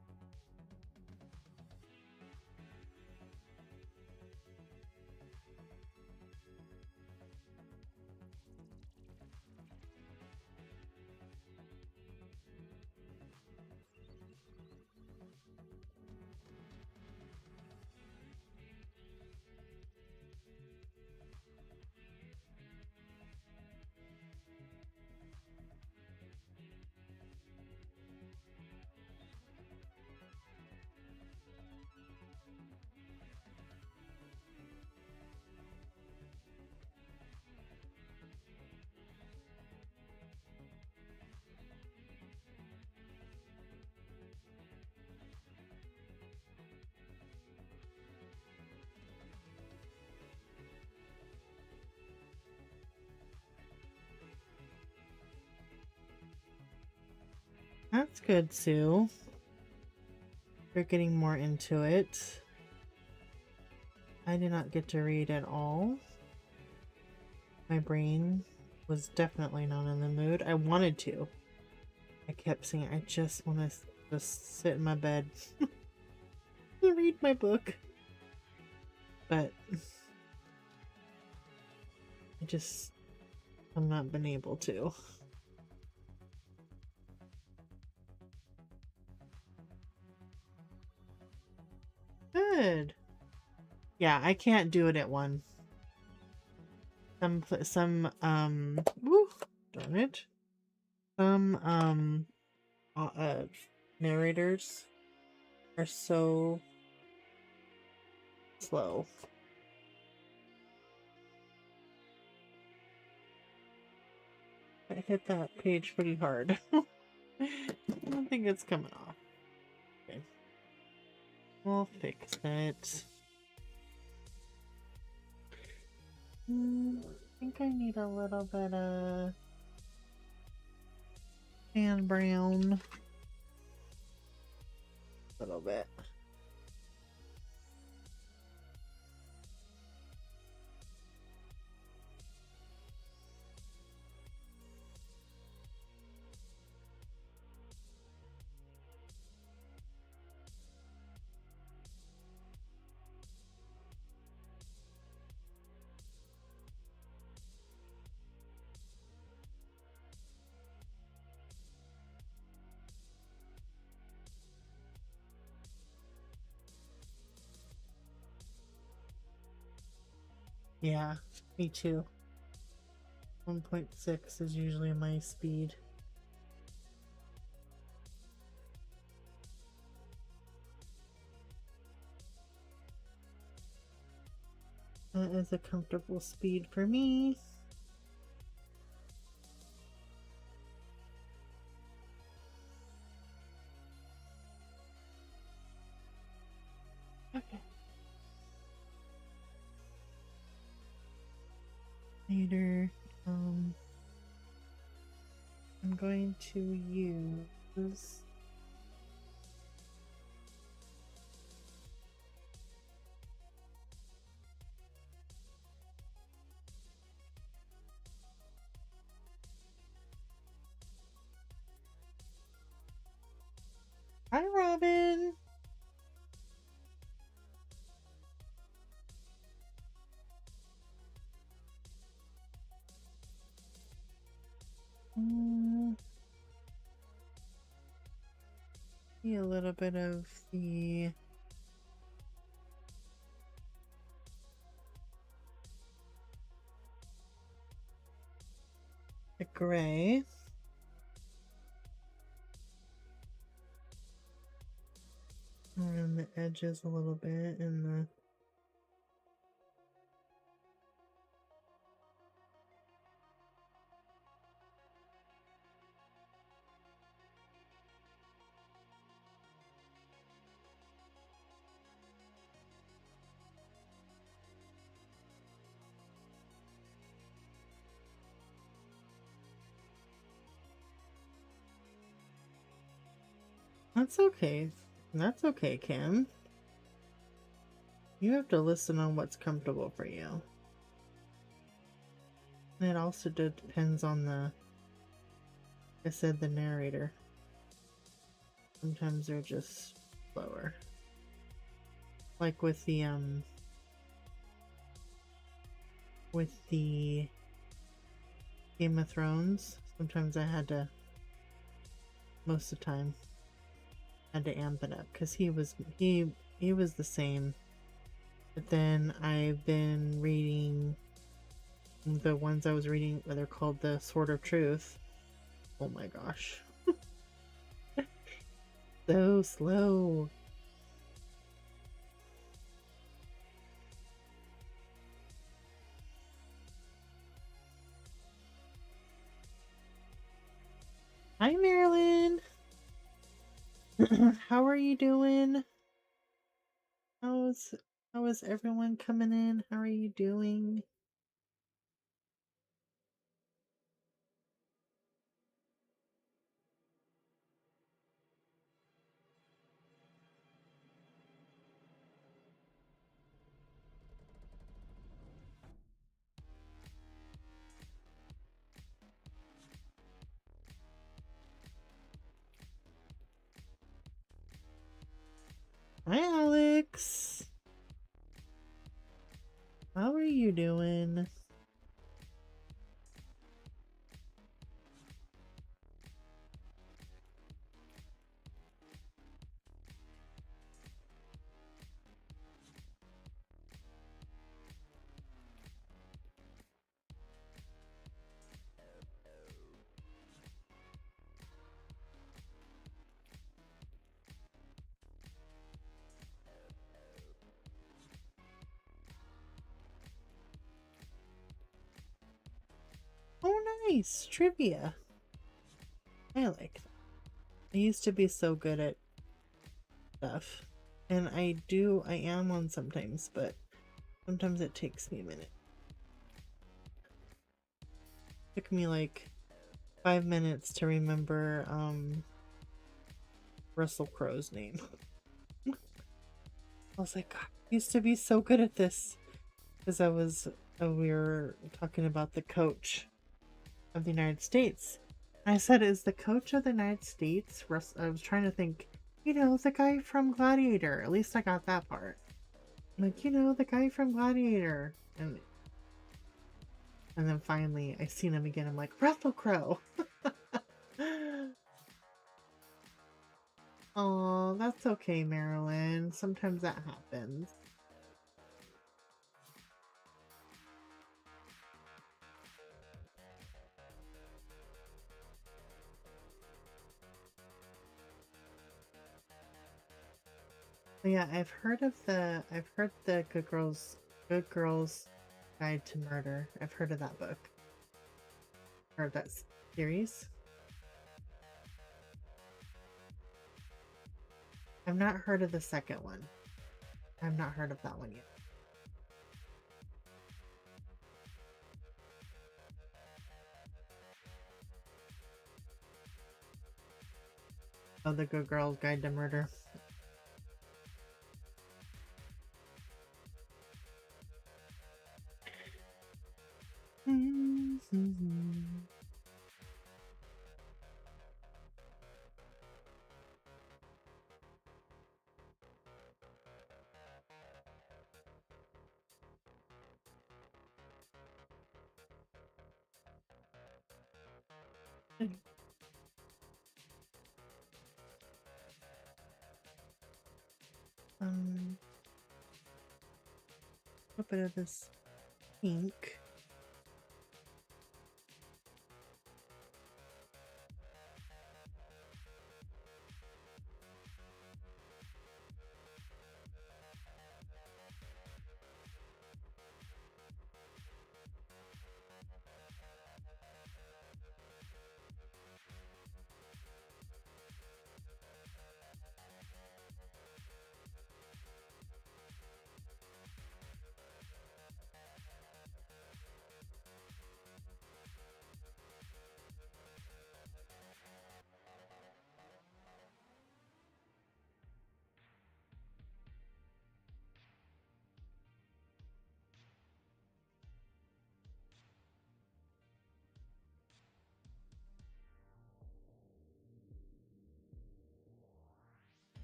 It's good, Sue. You're getting more into it. I did not get to read at all. My brain was definitely not in the mood. I wanted to. I kept saying, I just want to just sit in my bed and read my book. But I've not been able to. Good. Yeah, I can't do it at one. Woo, darn it. Some, narrators are so slow. I hit that page pretty hard. I don't think it's coming off. Okay. We'll fix it. I think I need a little bit of Dan Brown. A little bit. Yeah, me too. 1.6 is usually my speed. That is a comfortable speed for me. Okay. Later, I'm going to use Hi, Robin. See a little bit of the gray. Around the edges a little bit and the That's okay. That's okay, Kim. You have to listen on what's comfortable for you. And it also depends on like I said, the narrator. Sometimes they're just slower. Like with the Game of Thrones, sometimes I had to, most of the time, had to amp it up because he was the same. But then I've been reading the ones I was reading, they're called the Sword of Truth. Oh my gosh. So slow. Hi, Marilyn. How are you doing? How is everyone coming in? How are you doing? Hi, Alex. How are you doing? Oh, nice. Trivia. I like that. I used to be so good at stuff. And I am on sometimes, but sometimes it takes me a minute. Took me like 5 minutes to remember Russell Crowe's name. I was like, God, I used to be so good at this. Because we were talking about the coach of the United States. And I said, is the coach of the United States, I was trying to think, the guy from Gladiator. At least I got that part. Like, the guy from Gladiator. And then finally, I seen him again. I'm like, Russell Crowe. Oh, that's okay, Marilyn. Sometimes that happens. But yeah, I've heard the Good Girls Guide to Murder. I've heard of that book. Or that series. I've not heard of the second one. I've not heard of that one yet. Oh, the Good Girls Guide to Murder. A bit of this pink.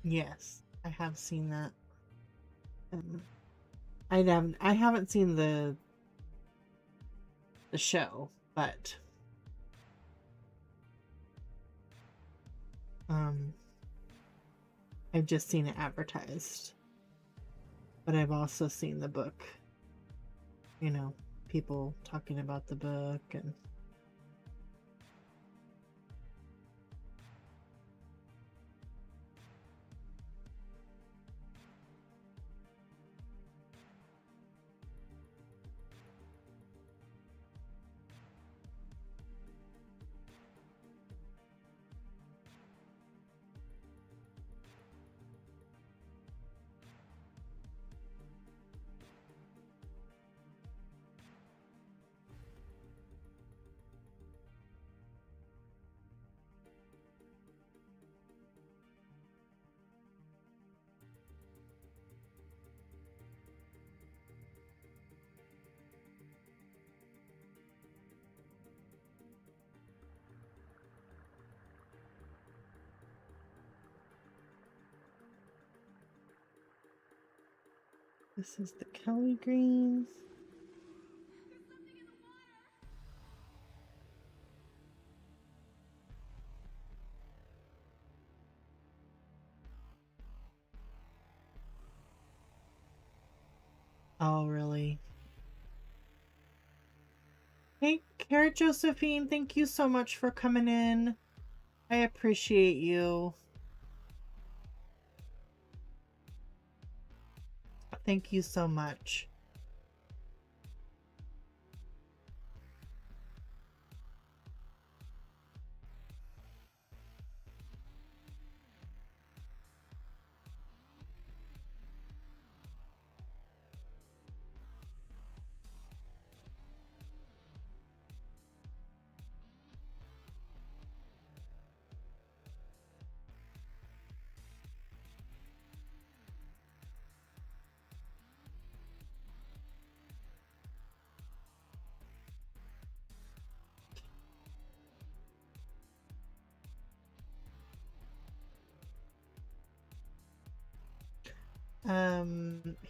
Yes, I have seen that. I haven't seen the show, but I've just seen it advertised. But I've also seen the book. People talking about the book and This is the Kelly green. Oh, really? Hey, Cara Josephine, thank you so much for coming in. I appreciate you. Thank you so much.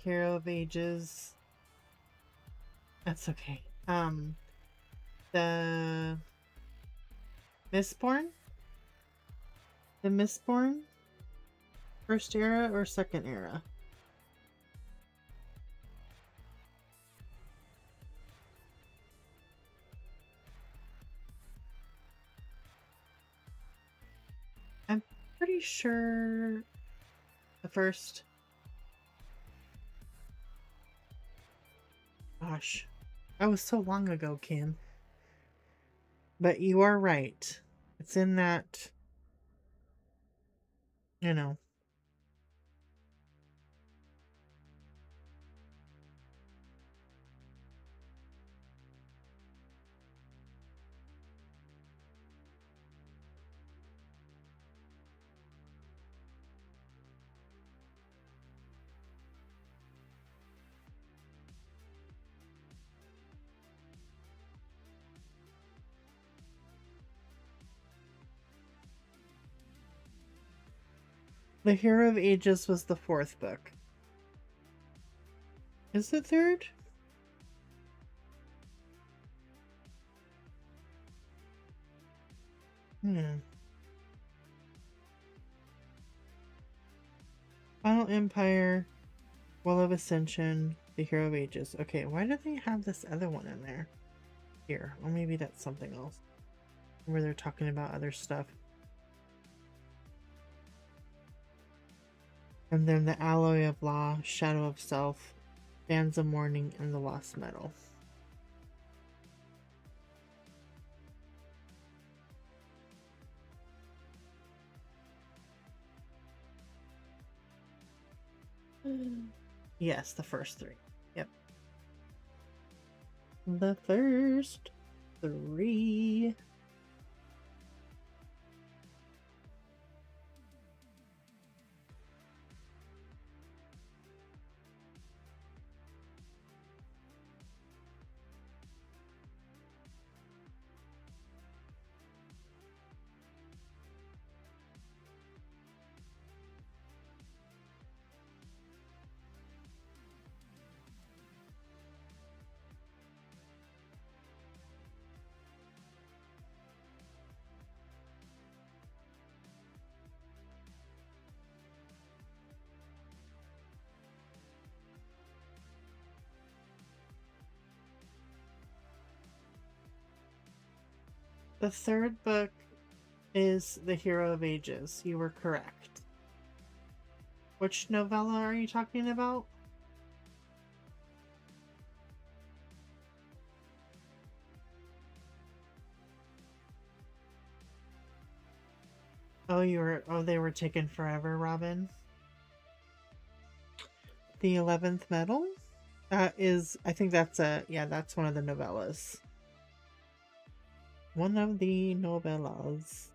Hero of Ages. That's okay. The Mistborn? The Mistborn? First era or second era? I'm pretty sure the first. Gosh, that was so long ago, Kim. But you are right. It's in that, you know. The Hero of Ages was the fourth book. Is it third? Final Empire, Well of Ascension, The Hero of Ages. Okay, why do they have this other one in there? Here, or maybe that's something else. Where they're talking about other stuff. And then the Alloy of Law, Shadow of Self, Bands of Mourning, and the Lost Metal. Yes, the first three. Yep. The first three. The third book is The Hero of Ages. You were correct. Which novella are you talking about? Oh, they were taken forever, Robin. The 11th Metal? I think that's that's one of the novellas. One of the novellas.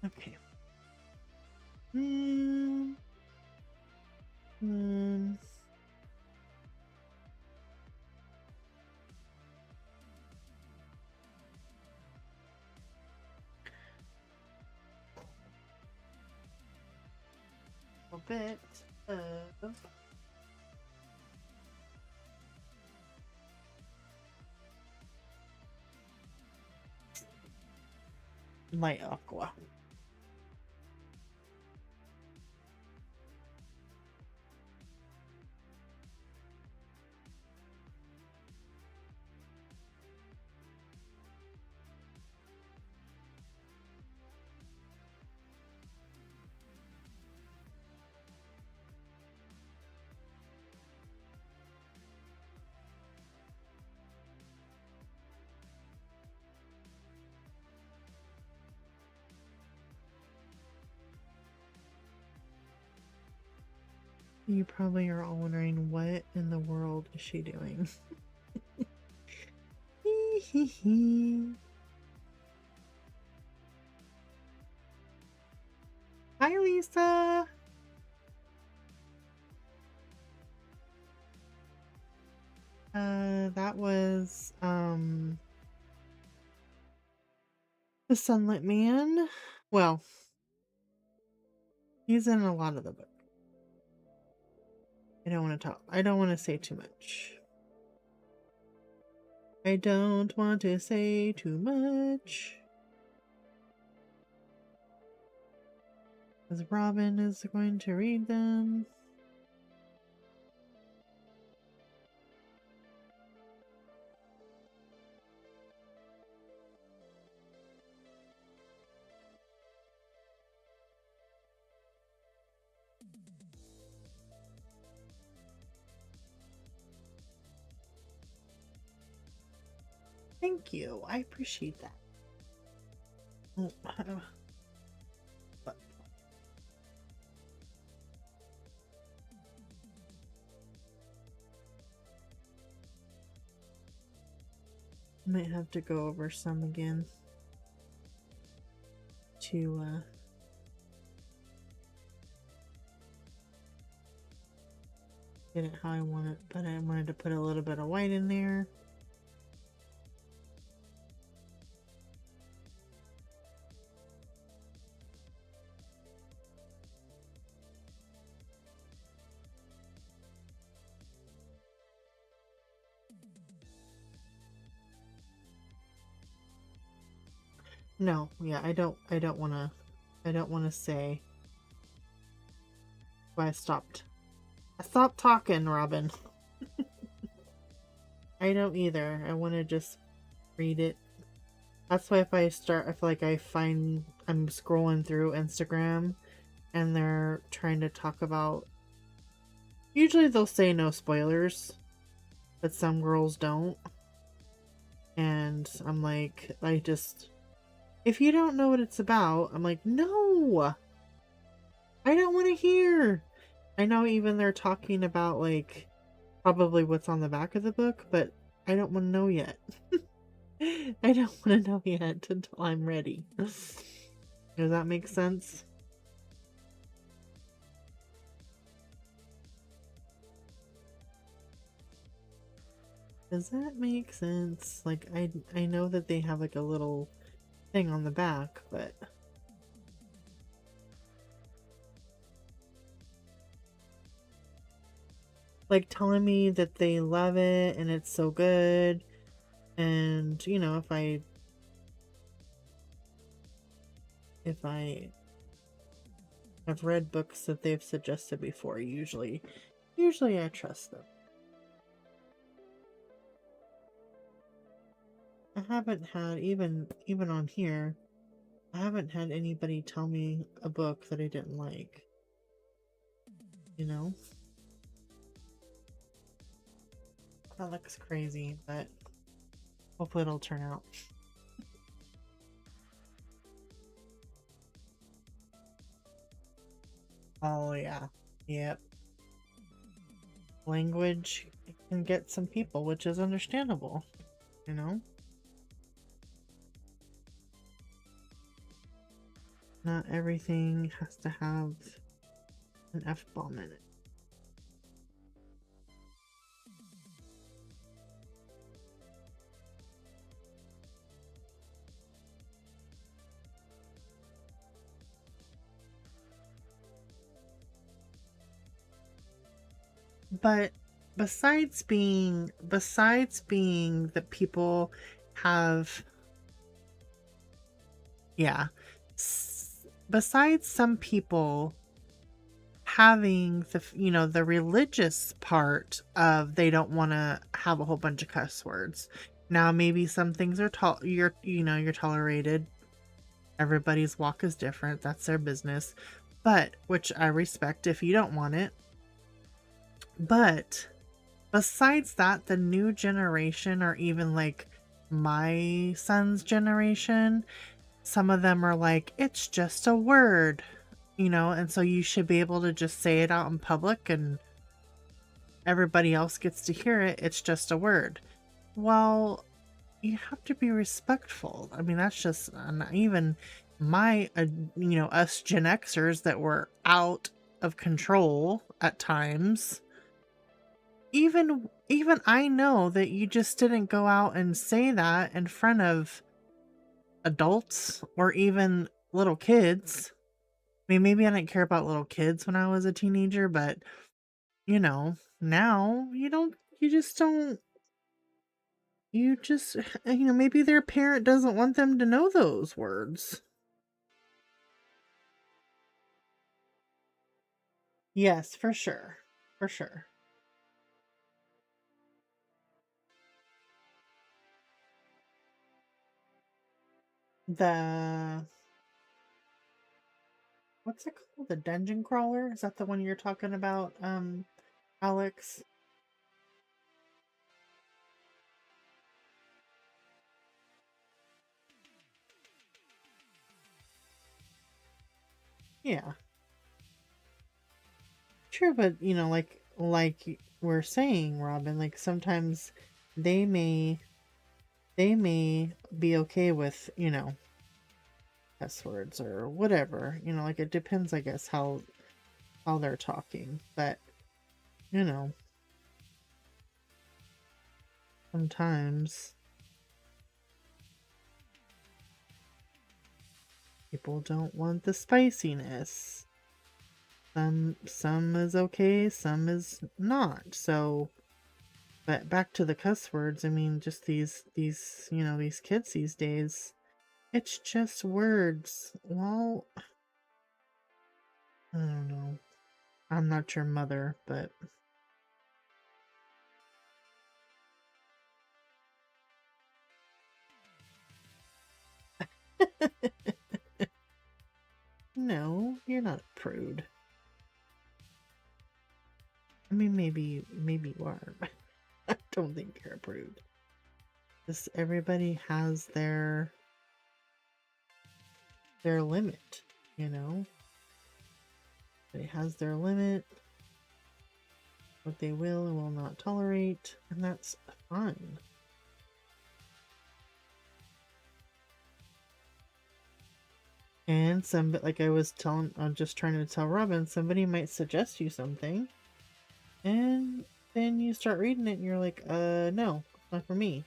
Okay. a bit of light aqua. You probably are all wondering, what in the world is she doing? Hi, Lisa. That was The Sunlit Man. Well, he's in a lot of the book. I don't want to talk. I don't want to say too much. I don't want to say too much. Because Robin is going to read them. Thank you. I appreciate that. Oh, but might have to go over some again to get it how I want it, but I wanted to put a little bit of white in there. No, yeah, I don't want to say why I stopped talking, Robin. I don't either. I want to just read it. That's why if I feel like I'm scrolling through Instagram and they're trying to talk about, usually they'll say no spoilers, but some girls don't. And I'm like, if you don't know what it's about, I'm like, no, I don't want to hear. I know even they're talking about like probably what's on the back of the book, but I don't want to know yet. I don't want to know yet until I'm ready. Does that make sense? Does that make sense? Like, I know that they have like a little thing on the back, but like telling me that they love it and it's so good, and you know, if I have read books that they've suggested before, usually I trust them. I haven't had, even on here, I haven't had anybody tell me a book that I didn't like. You know? That looks crazy, but hopefully it'll turn out. Oh yeah. Yep. Language can get some people, which is understandable. You know? Not everything has to have an F-bomb in it. But besides being that people have, yeah, besides some people having the religious part of they don't want to have a whole bunch of cuss words. Now maybe some things are you're tolerated. Everybody's walk is different. That's their business. But which I respect if you don't want it. But besides that, the new generation, or even like my son's generation, some of them are like, it's just a word, and so you should be able to just say it out in public and everybody else gets to hear it. It's just a word. Well, you have to be respectful. I mean, that's just even my, us Gen Xers that were out of control at times. Even I know that you just didn't go out and say that in front of adults or even little kids. I mean, maybe I didn't care about little kids when I was a teenager, but now you just don't, you just, maybe their parent doesn't want them to know those words. Yes, for sure. For sure. The, what's it called? The dungeon crawler? Is that the one you're talking about, Alex? Yeah. True, but like we're saying, Robin, like sometimes they may they may be okay with, cuss words or whatever. Like it depends, I guess, how they're talking. But, you know, sometimes people don't want the spiciness. Some is okay, some is not. So, but back to the cuss words, I mean, just these kids these days, it's just words. Well, I don't know. I'm not your mother, but no, you're not a prude. I mean, maybe you are, but I don't think you're a prude. Just everybody has their limit, you know? It has their limit, what they will and will not tolerate, and that's fine. And like I'm just trying to tell Robin, somebody might suggest you something, and then you start reading it and you're like, no, not for me.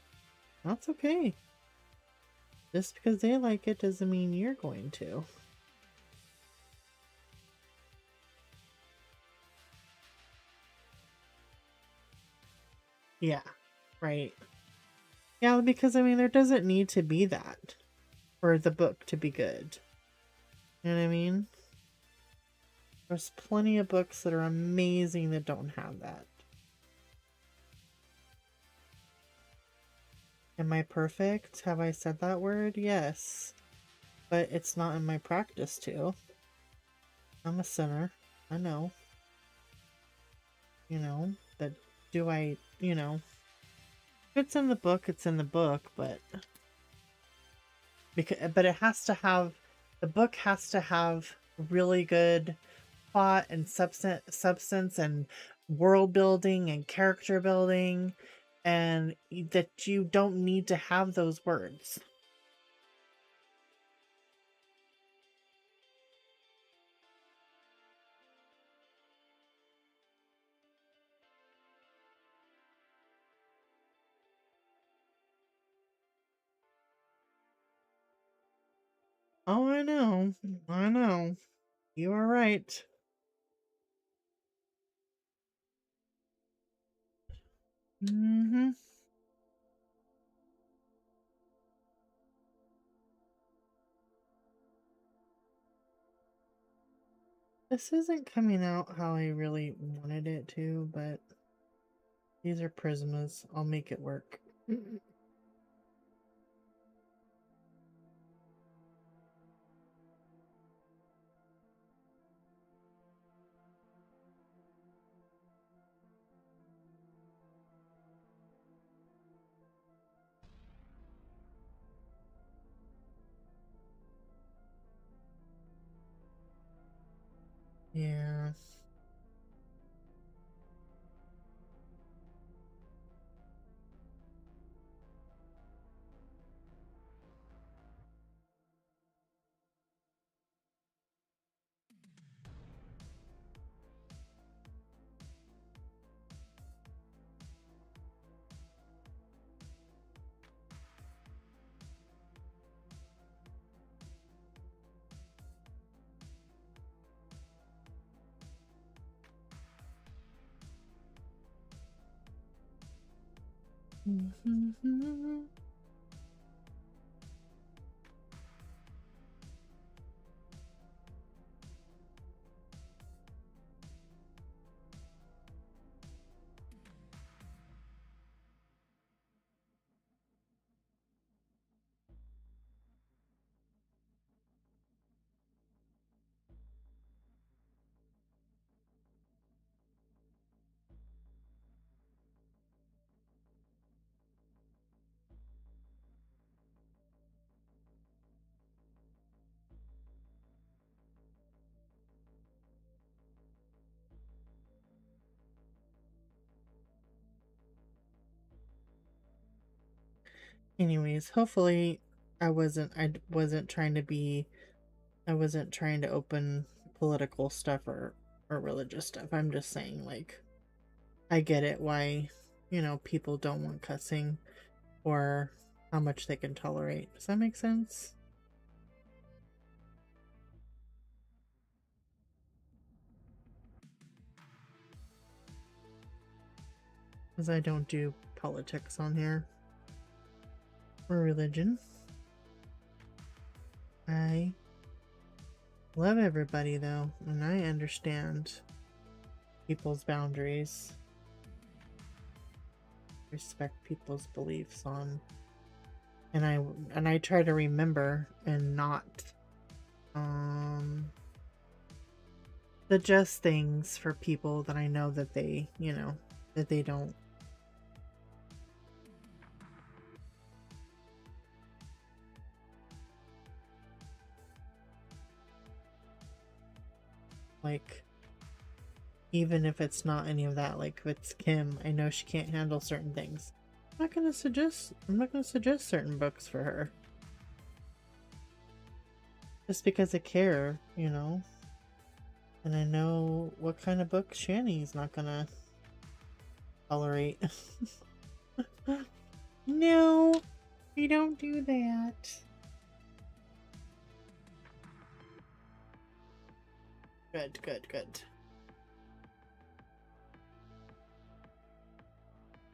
That's okay. Just because they like it doesn't mean you're going to. Yeah, right. Yeah, because I mean, there doesn't need to be that for the book to be good. You know what I mean? There's plenty of books that are amazing that don't have that. Am I perfect? Have I said that word? Yes. But it's not in my practice to. I'm a sinner. I know. But do I, if it's in the book, it's in the book, but it has to have, the book has to have really good plot and substance and world building and character building, and that you don't need to have those words. Oh, I know. I know. You are right. Mm-hmm. This isn't coming out how I really wanted it to, but these are Prismas. I'll make it work. Yeah. Anyways, hopefully I wasn't trying to be I wasn't trying to open political stuff or religious stuff. I'm just saying, like, I get it why, people don't want cussing or how much they can tolerate. Does that make sense? Because I don't do politics on here or religion. I love everybody though, and I understand people's boundaries, respect people's beliefs on, and I try to remember and not suggest things for people that I know that that they don't like. Even if it's not any of that, like if it's Kim, I know she can't handle certain things. I'm not gonna suggest certain books for her. Just because I care, And I know what kind of book Shani's not gonna tolerate. No, we don't do that. Good, good, good.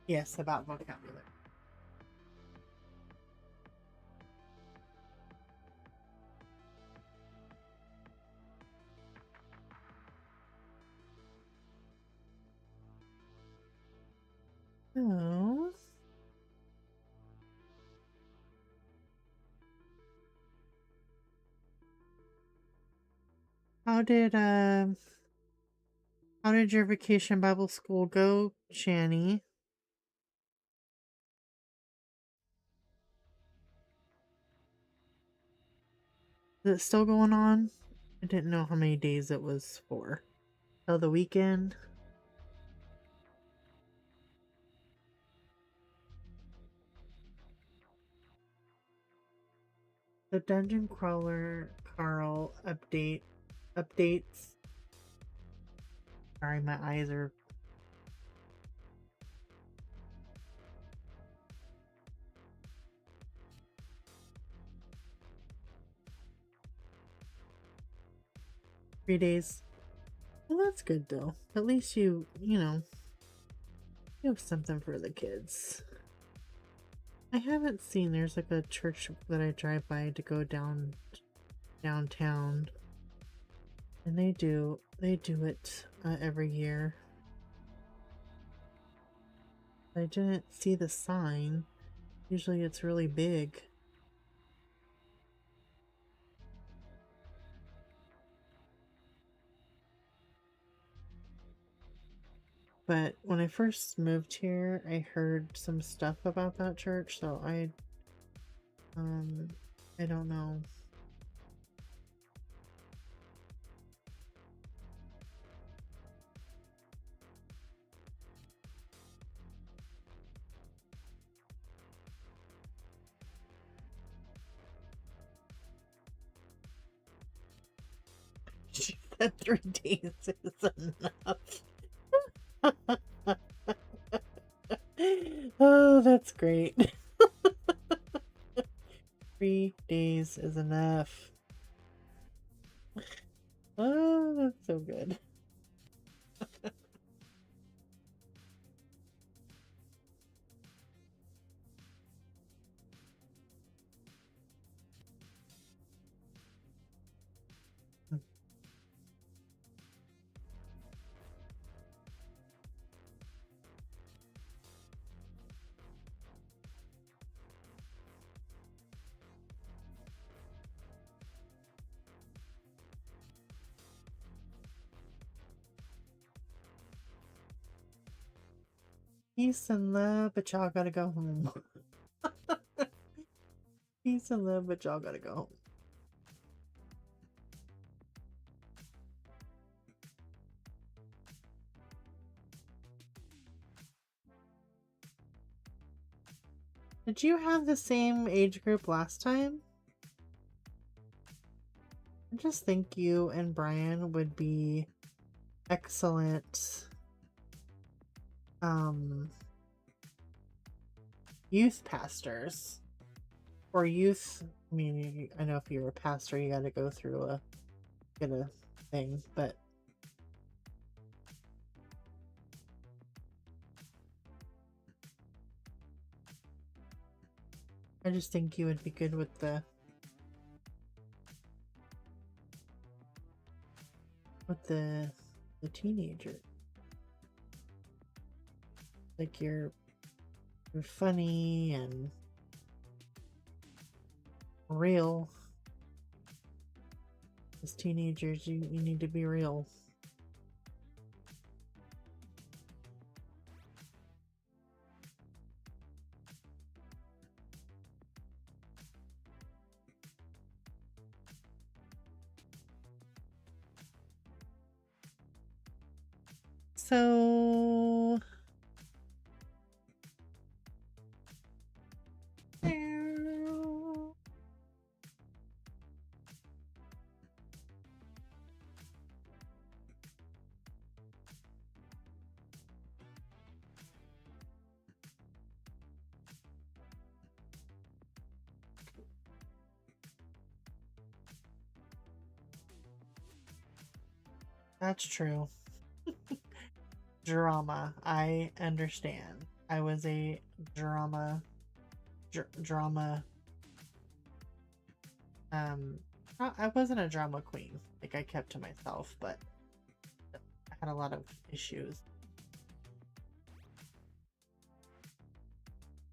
Yes, about vocabulary. Oh. How did your vacation Bible school go, Shani? Is it still going on? I didn't know how many days it was for. Till the weekend? The Dungeon Crawler Carl updates. Sorry, my eyes are. Three days. Well, that's good though. At least you Do something for the kids. I haven't seen, there's like a church that I drive by to go downtown, and they do it every year. I didn't see the sign. Usually it's really big. But when I first moved here, I heard some stuff about that church, so I don't know. She said 3 days is enough. Oh, that's great. 3 days is enough. Oh, that's so good. Peace and love, but y'all gotta go home. Peace and love, but y'all gotta go home. Did you have the same age group last time? I just think you and Brian would be excellent youth pastors. Or youth, I mean, I know if you're a pastor, you gotta go through get a thing, but I just think you would be good with the teenager. Like you're funny and real. As teenagers, you need to be real. So that's true. Drama. I understand. I was a drama. I wasn't a drama queen. Like I kept to myself, but I had a lot of issues.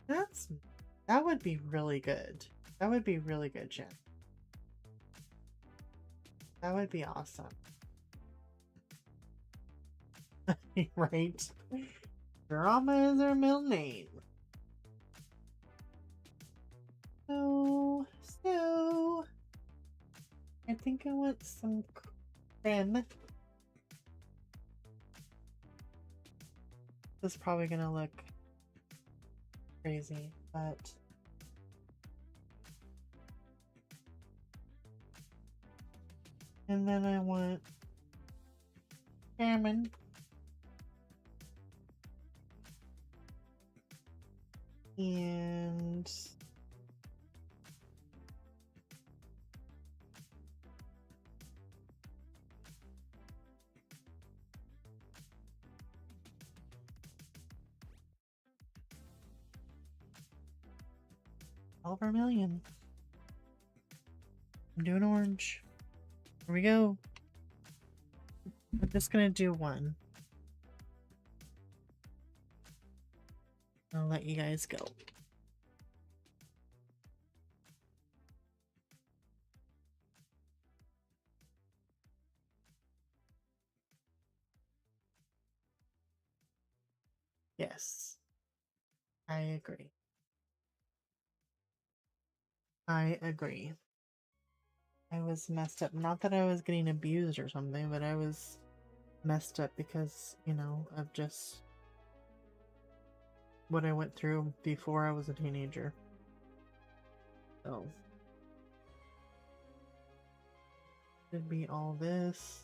That would be really good. That would be really good, Jen. That would be awesome. Right? Drama is her middle name. So I think I want some creme. This is probably gonna look crazy, but and then I want salmon. And 12 million. I'm doing orange. Here we go. I'm just gonna do one. I'll let you guys go. Yes. I agree. I agree. I was messed up. Not that I was getting abused or something, but I was messed up because, you know, of just what I went through before I was a teenager. So, should be all this.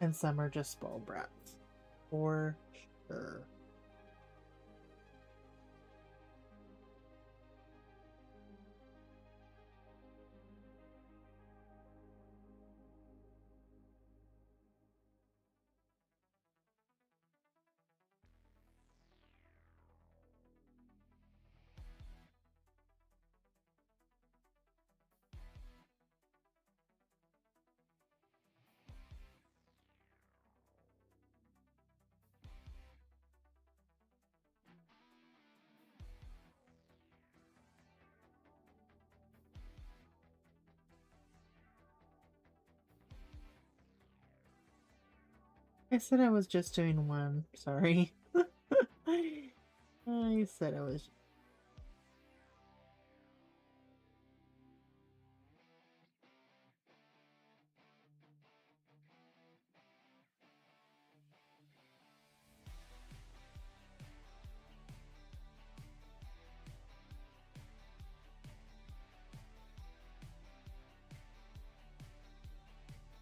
And some are just spoiled brats. For sure. I said I was just doing one. Sorry. I said I was.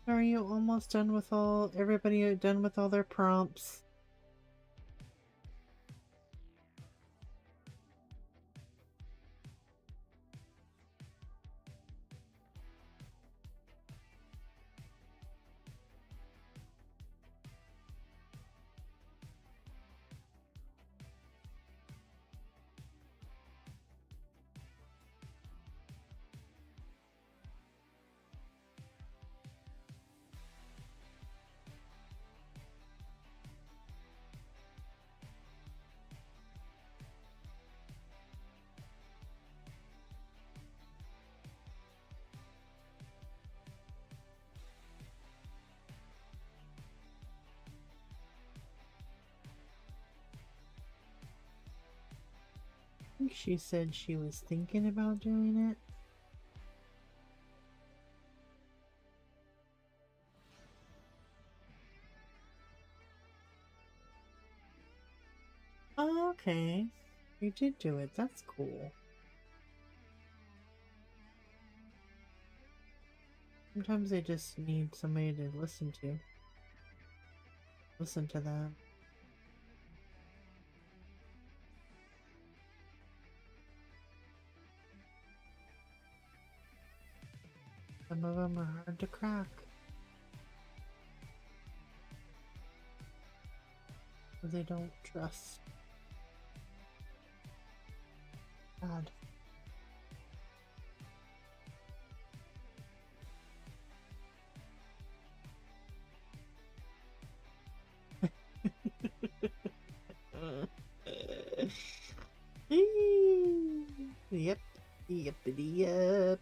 Are you almost done with all? Everybody done with all their prompts? I think she said she was thinking about doing it. Oh, okay. You did do it. That's cool. Sometimes they just need somebody to listen to. Listen to them. Some of them are hard to crack. They don't trust. God. Yep. Yippity yep.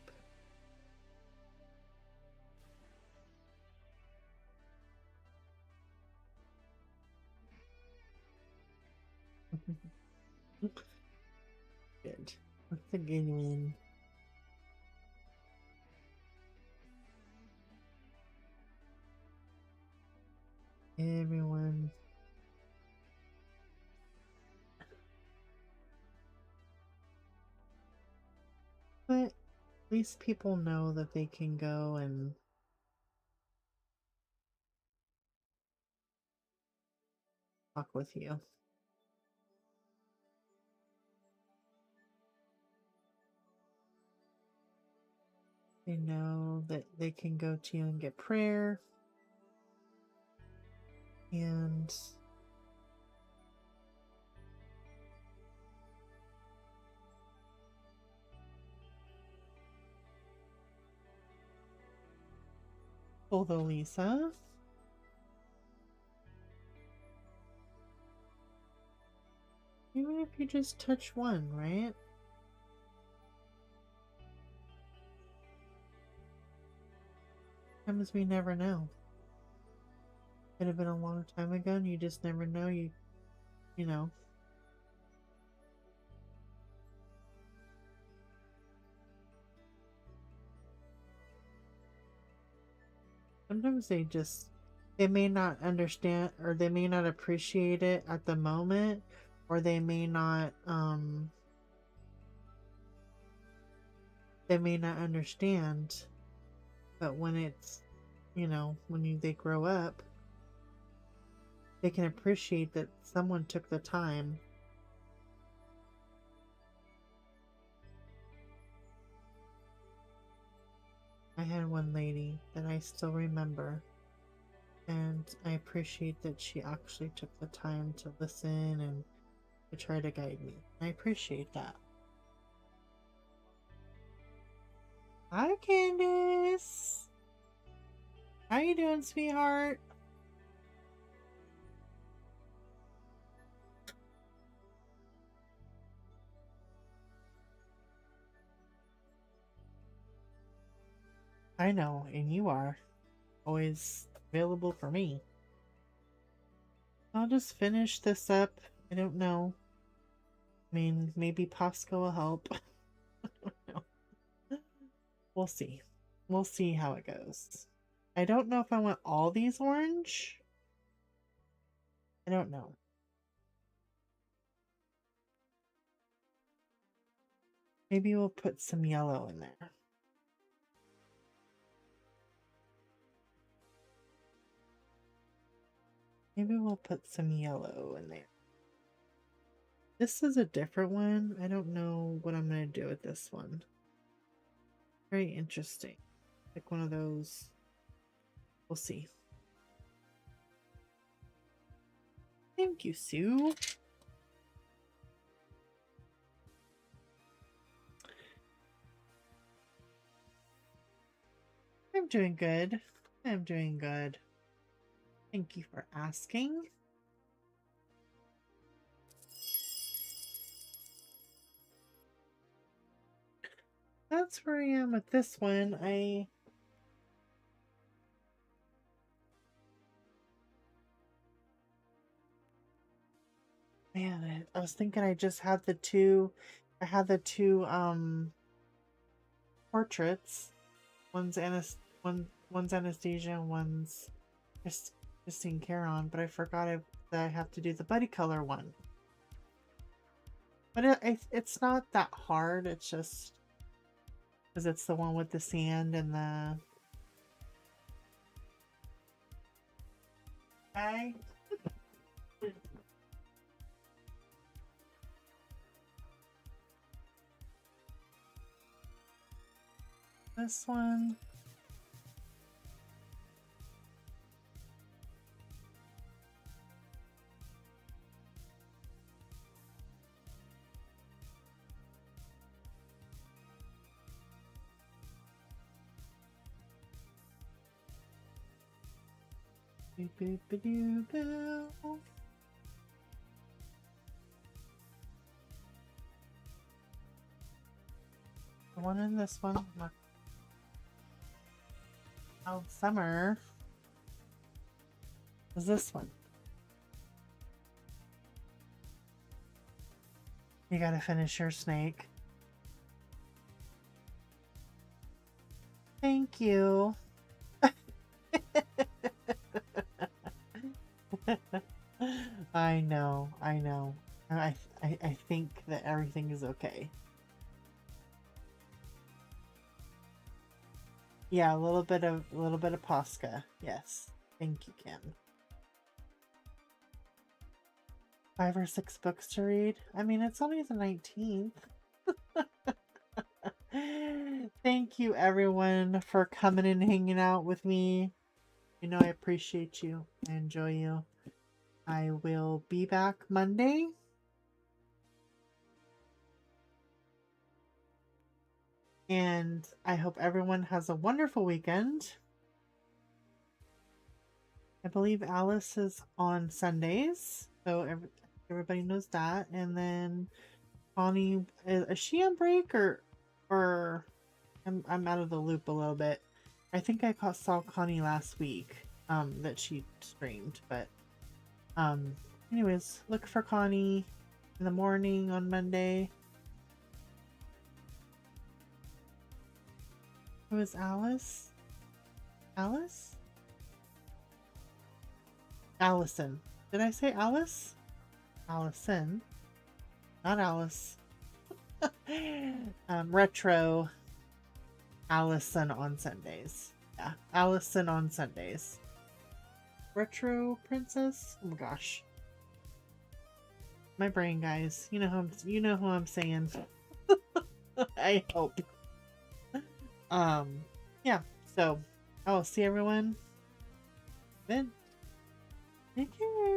Good. That's a good one. Everyone. But at least people know that they can go and talk with you. They know that they can go to you and get prayer. And beautiful though, Lisa. Even if you just touch one, right? Sometimes we never know. Could have been a long time ago and you just never know. You know. Sometimes they may not understand, or they may not appreciate it at the moment, or they may not understand, but when it's, when they grow up, they can appreciate that someone took the time. I had one lady that I still remember, and I appreciate that she actually took the time to listen and to try to guide me. I appreciate that. Hi, Candace. How you doing, sweetheart? I know, and you are always available for me. I'll just finish this up. I don't know. I mean, maybe Posca will help. I don't know. We'll see. We'll see how it goes. I don't know if I want all these orange. I don't know. Maybe we'll put some yellow in there. Maybe we'll put some yellow in there. This is a different one. I don't know what I'm going to do with this one. Very interesting. Like one of those. We'll see. Thank you, Sue. I'm doing good. I'm doing good. Thank you for asking. That's where I am with this one. Man, I was thinking I just had the two portraits. One's Anastasia and one's Christine Caron, but I forgot that I have to do the buddy color one. But it's not that hard. It's just because it's the one with the sand and the... Okay. This one. Boop, boop, ba-doo, boo. The one in this one. Oh, summer. Is this one? You gotta finish your snake. Thank you. I know. I think that everything is okay. Yeah, a little bit of Posca. Yes. Thank you, Kim. 5 or 6 books to read. I mean, it's only the 19th. Thank you, everyone, for coming and hanging out with me. You know I appreciate you. I enjoy you. I will be back Monday. And I hope everyone has a wonderful weekend. I believe Alice is on Sundays, so everybody knows that. And then Connie, is she on break or I'm out of the loop a little bit. I think I saw Connie last week, that she streamed, but anyways, look for Connie in the morning on Monday. Who is Alice? Alice? Allison. Did I say Alice? Allison. Not Alice. Retro Allison on Sundays. Yeah, Allison on Sundays. Retro Princess? Oh my gosh. My brain, guys. You know who I'm saying. I hope. Yeah, so I will see everyone then. Take care.